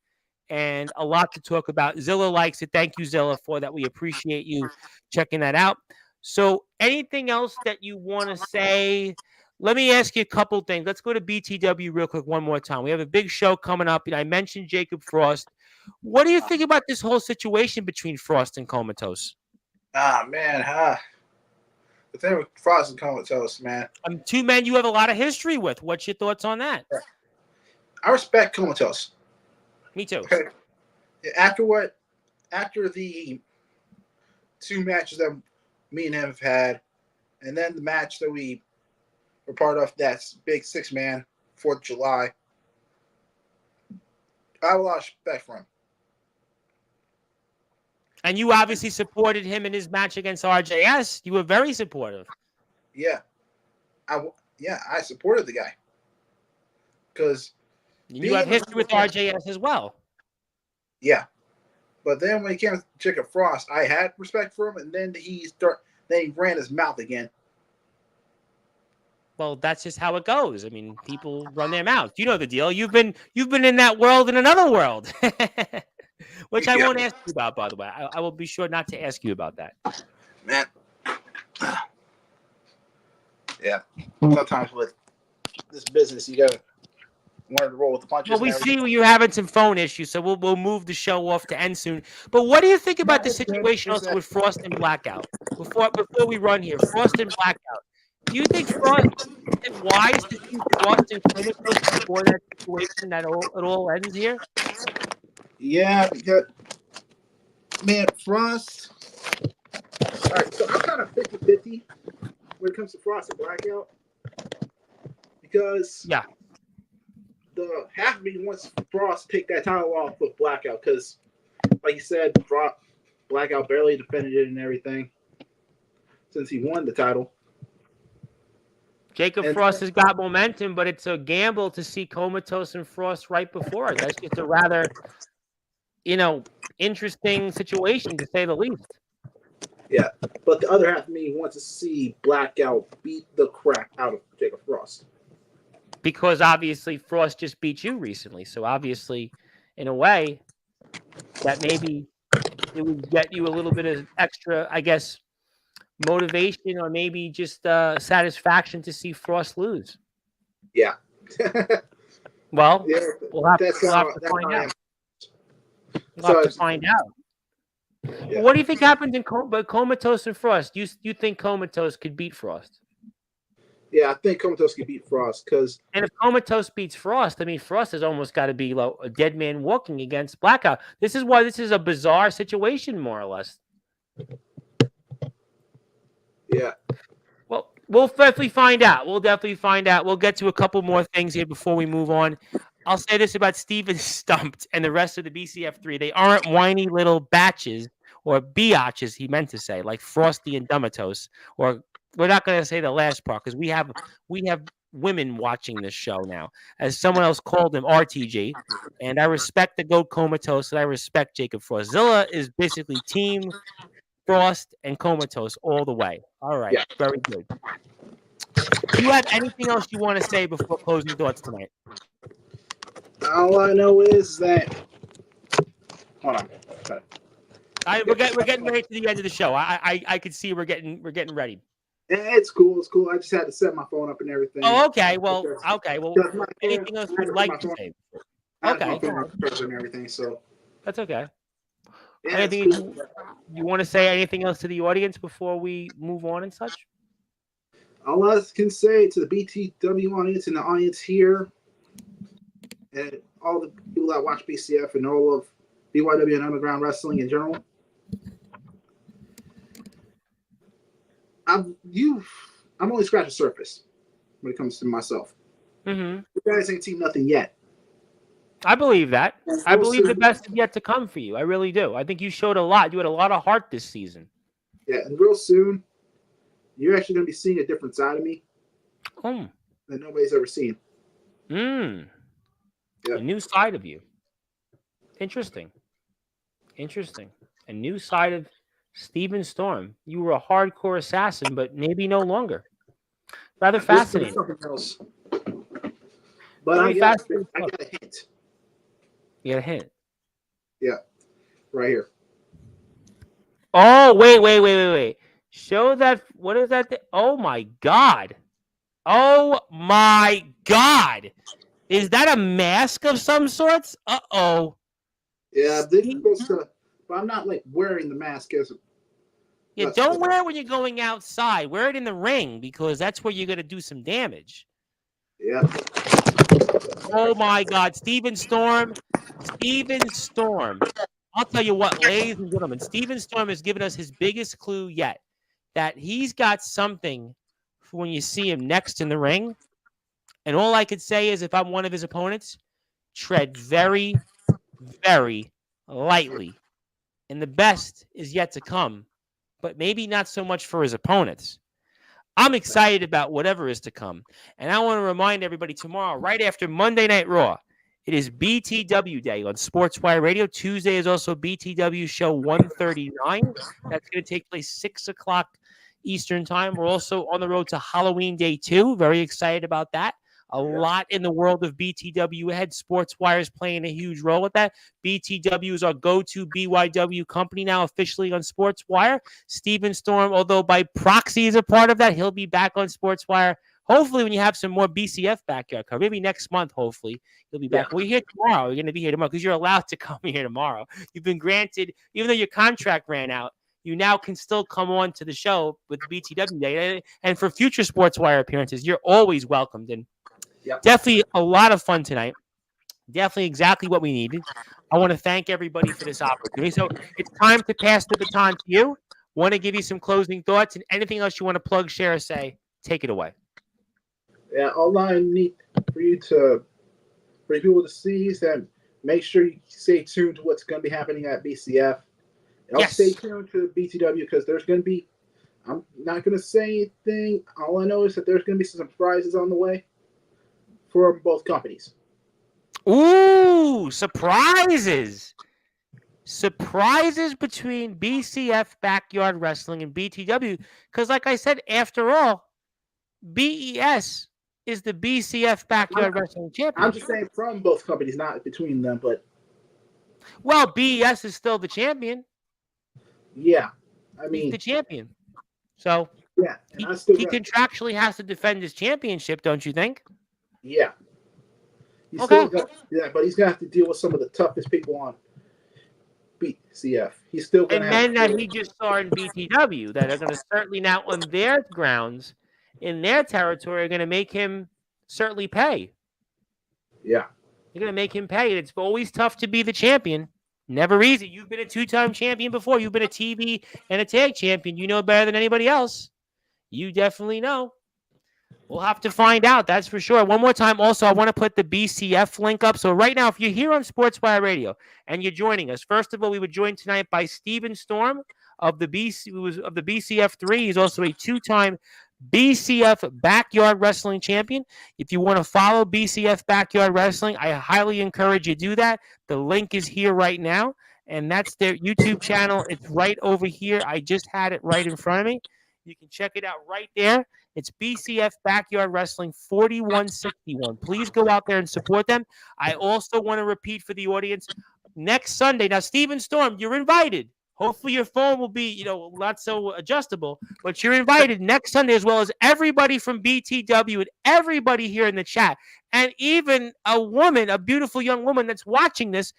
and a lot to talk about. Zilla likes it. Thank you, Zilla, for that. We appreciate you checking that out. So anything else that you want to say? Let me ask you a couple things. Let's go to BTW real quick one more time. We have a big show coming up. I mentioned Jacob Frost. What do you think about this whole situation between Frost and Comatose? Man, the thing with Frost and Comatose, man. 2 men you have a lot of history with. What's your thoughts on that? I respect Comatose. Me too. Okay. After the 2 matches that me and him have had, and then the match that we were part of, that's big 6-man, 4th of July, I have a lot of respect for him. And you obviously supported him in his match against RJS. You were very supportive. Yeah. I supported the guy. Because you have history with RJS as well. Yeah. But then when it came to Jacob Frost, I had respect for him, and then he ran his mouth again. Well, that's just how it goes. I mean, people run their mouths. You know the deal. You've been in that world in another world, which I won't ask you about, by the way. I will be sure not to ask you about that. Man. Yeah. Sometimes with this business, you gotta learn to roll with the punches. Well, we see you're having some phone issues, so we'll move the show off to end soon. But what do you think about the situation also with Frost and Blackout? Before we run here, Frost and Blackout. Do you think Frost is it wise to keep Frost and Comatose before that situation that it all ends here? Yeah, because man, Frost. All right, so I'm kind of 50-50 when it comes to Frost and Blackout, because the half of me wants Frost to take that title off with Blackout, because, like you said, Blackout barely defended it and everything since he won the title. Jacob Frost has got momentum, but it's a gamble to see Comatose and Frost right before it. That's just a rather, interesting situation, to say the least. Yeah, but the other half of me wants to see Blackout beat the crap out of Jacob Frost. Because obviously Frost just beat you recently. So obviously, in a way, that maybe it would get you a little bit of extra, I guess, motivation, or maybe just satisfaction to see Frost lose. Yeah. Well, we'll have to find out. We'll have to find out. Yeah. What do you think happened in Comatose and Frost? You think Comatose could beat Frost? Yeah, I think Comatose could beat Frost, and if Comatose beats Frost, I mean, Frost has almost got to be like a dead man walking against Blackout. This is why this is a bizarre situation, more or less. We'll definitely find out. We'll definitely find out. We'll get to a couple more things here before we move on. I'll say this about Steven Stumped and the rest of the BCF3. They aren't whiny little batches or biatches, he meant to say, like Frosty and Dumatos. Or we're not going to say the last part because we have women watching this show now. As someone else called him RTG. And I respect the GOAT Comatose and I respect Jacob Frost. Zilla is basically team Frost and Comatose all the way. All right. Yeah. Very good. Do you have anything else you want to say before closing thoughts tonight? All I know is that. Hold on. We're getting ready to the end of the show. I can see we're getting ready. It's cool. It's cool. I just had to set my phone up and everything. Oh, okay. Well, anything else you'd like to say? Okay. And everything. So that's okay. yeah, Anything cool. you want to say? Anything else to the audience before we move on and such? All I can say to the BTW audience and the audience here, and all the people that watch BCF and all of BYW and underground wrestling in general, I'm only scratching the surface when it comes to myself. Mm-hmm. You guys ain't seen nothing yet. I believe that. I believe the best is yet to come for you. I really do. I think you showed a lot. You had a lot of heart this season. Yeah, and real soon, you're actually going to be seeing a different side of me that nobody's ever seen. Yep. A new side of you. Interesting. A new side of Steven Storm. You were a hardcore assassin, but maybe no longer. Rather fascinating. Something else. But I got a hint. You got a hint? Yeah. Right here. Oh, wait. Show that. What is that? Oh, my God. Is that a mask of some sorts? Uh-oh. Yeah, they're supposed to, but I'm not like wearing the mask as Yeah, don't wear it when you're going outside. Wear it in the ring because that's where you're going to do some damage. Yeah. Oh, my God. Steven Storm. I'll tell you what, ladies and gentlemen, Steven Storm has given us his biggest clue yet, that he's got something for when you see him next in the ring. And all I could say is if I'm one of his opponents, tread very, very lightly. And the best is yet to come, but maybe not so much for his opponents. I'm excited about whatever is to come. And I want to remind everybody tomorrow, right after Monday Night Raw, it is BTW Day on Sportswire Radio. Tuesday is also BTW Show 139. That's going to take place 6 o'clock Eastern Time. We're also on the road to Halloween Day 2. Very excited about that. A lot in the world of BTW ahead. Sportswire is playing a huge role with that. BTW is our go-to BYW company now officially on Sportswire. Steven Storm, although by proxy is a part of that, he'll be back on Sportswire. Hopefully when you have some more BCF backyard cover. Maybe next month, hopefully, you'll be back. Yeah. We're here tomorrow. You're going to be here tomorrow because you're allowed to come here tomorrow. You've been granted, even though your contract ran out, you now can still come on to the show with BTW Day. And for future Sportswire appearances, you're always welcomed. And definitely a lot of fun tonight. Definitely exactly what we needed. I want to thank everybody for this opportunity. So it's time to pass the baton to you. Want to give you some closing thoughts and anything else you want to plug, share, or say. Take it away. Yeah, all I need for people to see is that make sure you stay tuned to what's going to be happening at BCF. And stay tuned to BTW because there's going to be, I'm not going to say anything. All I know is that there's going to be some surprises on the way for both companies. Ooh, surprises. Surprises between BCF Backyard Wrestling and BTW. Because like I said, after all, BES is the BCF Backyard Wrestling Champion. I'm just saying from both companies, not between them, but. Well, BES is still the champion. Yeah. I mean. He's the champion. So. Yeah. He contractually has to defend his championship, don't you think? Yeah. But he's going to have to deal with some of the toughest people on BCF. He's still going to have. And men that he just saw in BTW that are going to certainly now on their grounds, in their territory, are going to make him certainly pay. Yeah. They're going to make him pay. It's always tough to be the champion. Never easy. You've been a two-time champion before. You've been a TV and a tag champion. You know better than anybody else. You definitely know. We'll have to find out. That's for sure. One more time. Also, I want to put the BCF link up. So right now, if you're here on Sportswire Radio and you're joining us, first of all, we were joined tonight by Steven Storm of the BCF3. He's also a two-time BCF Backyard Wrestling champion. If you want to follow BCF Backyard Wrestling, I highly encourage you to do that. The link is here right now, and that's their YouTube channel. It's right over here. I just had it right in front of me. You can check it out right there. It's BCF Backyard Wrestling 4161. Please go out there and support them. I also want to repeat for the audience, next Sunday. Now, Steven Storm, you're invited. Hopefully your phone will be, not so adjustable, but you're invited next Sunday, as well as everybody from BTW and everybody here in the chat, and even a beautiful young woman that's watching this.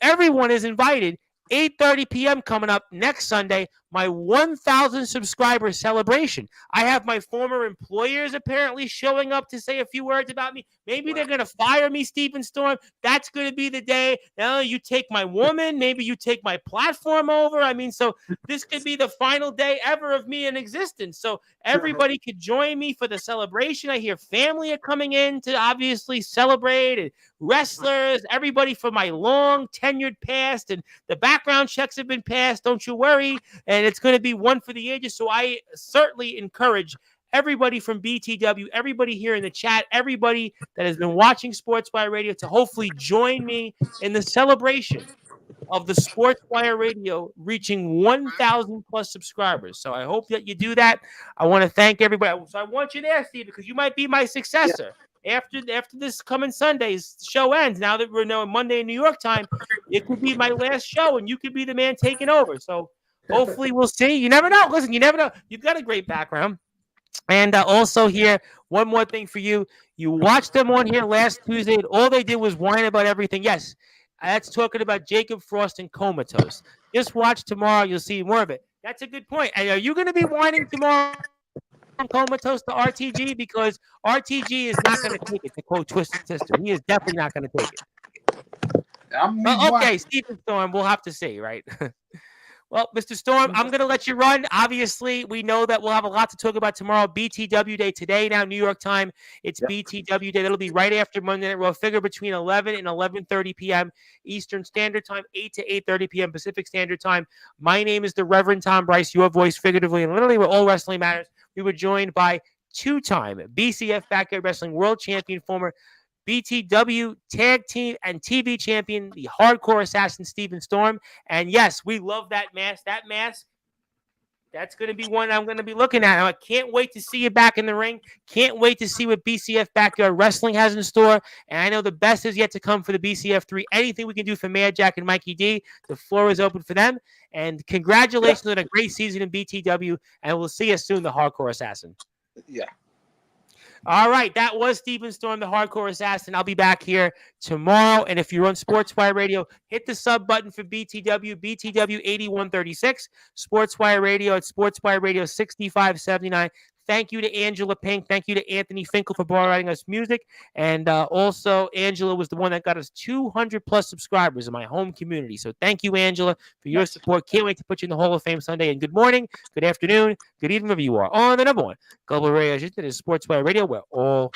Everyone is invited. 8:30 p.m. coming up next Sunday, my 1,000 subscriber celebration. I have my former employers apparently showing up to say a few words about me. Maybe they're going to fire me, Steven Storm. That's going to be the day. Now you take my woman. Maybe you take my platform over. So this could be the final day ever of me in existence. So everybody could join me for the celebration. I hear family are coming in to obviously celebrate, and wrestlers, everybody from my long tenured past, and the background checks have been passed. Don't you worry. And it's going to be one for the ages. So I certainly encourage everybody from BTW, everybody here in the chat, everybody that has been watching Sportswire Radio to hopefully join me in the celebration of the Sportswire Radio reaching 1,000 plus subscribers. So I hope that you do that. I want to thank everybody. So I want you there, Steve, because you might be my successor. Yeah. After this coming Sunday's show ends, now that we're knowing Monday in New York time, it could be my last show, and you could be the man taking over. So hopefully we'll see. You never know. Listen, you never know. You've got a great background. And also here, one more thing for you. You watched them on here last Tuesday, and all they did was whine about everything. Yes, that's talking about Jacob Frost and Comatose. Just watch tomorrow. You'll see more of it. That's a good point. And are you going to be whining tomorrow on Comatose to RTG? Because RTG is not going to take it, to quote Twisted Sister. He is definitely not going to take it. Okay, Steven Storm, we'll have to see, right? Well, Mr. Storm, I'm going to let you run. Obviously, we know that we'll have a lot to talk about tomorrow. BTW Day today, now New York time. It's BTW Day. That'll be right after Monday Night Raw. Figure between 11 and 11:30 p.m. Eastern Standard Time, 8 to 8:30 p.m. Pacific Standard Time. My name is the Reverend Tom Bryce, your voice figuratively and literally where all wrestling matters. We were joined by two-time BCF Backyard Wrestling World Champion, former BTW Tag Team and TV Champion, the Hardcore Assassin, Steven Storm. And yes, we love that mask. That mask, that's going to be one I'm going to be looking at. I can't wait to see you back in the ring. Can't wait to see what BCF Backyard Wrestling has in store. And I know the best is yet to come for the BCF3. Anything we can do for Mad Jack and Mikey D, the floor is open for them. And congratulations on a great season in BTW. And we'll see you soon, the Hardcore Assassin. Yeah. All right, that was Steven Storm, the Hardcore Assassin. I'll be back here tomorrow. And if you're on Sportswire Radio, hit the sub button for BTW 8136, Sportswire Radio at Sportswire Radio 6579. Thank you to Angela Pink. Thank you to Anthony Finkel for providing us music. And also, Angela was the one that got us 200 plus subscribers in my home community. So thank you, Angela, for your support. Can't wait to put you in the Hall of Fame Sunday. And good morning, good afternoon, good evening, wherever you are on the number one global radio station, that is Sportswire Radio, where all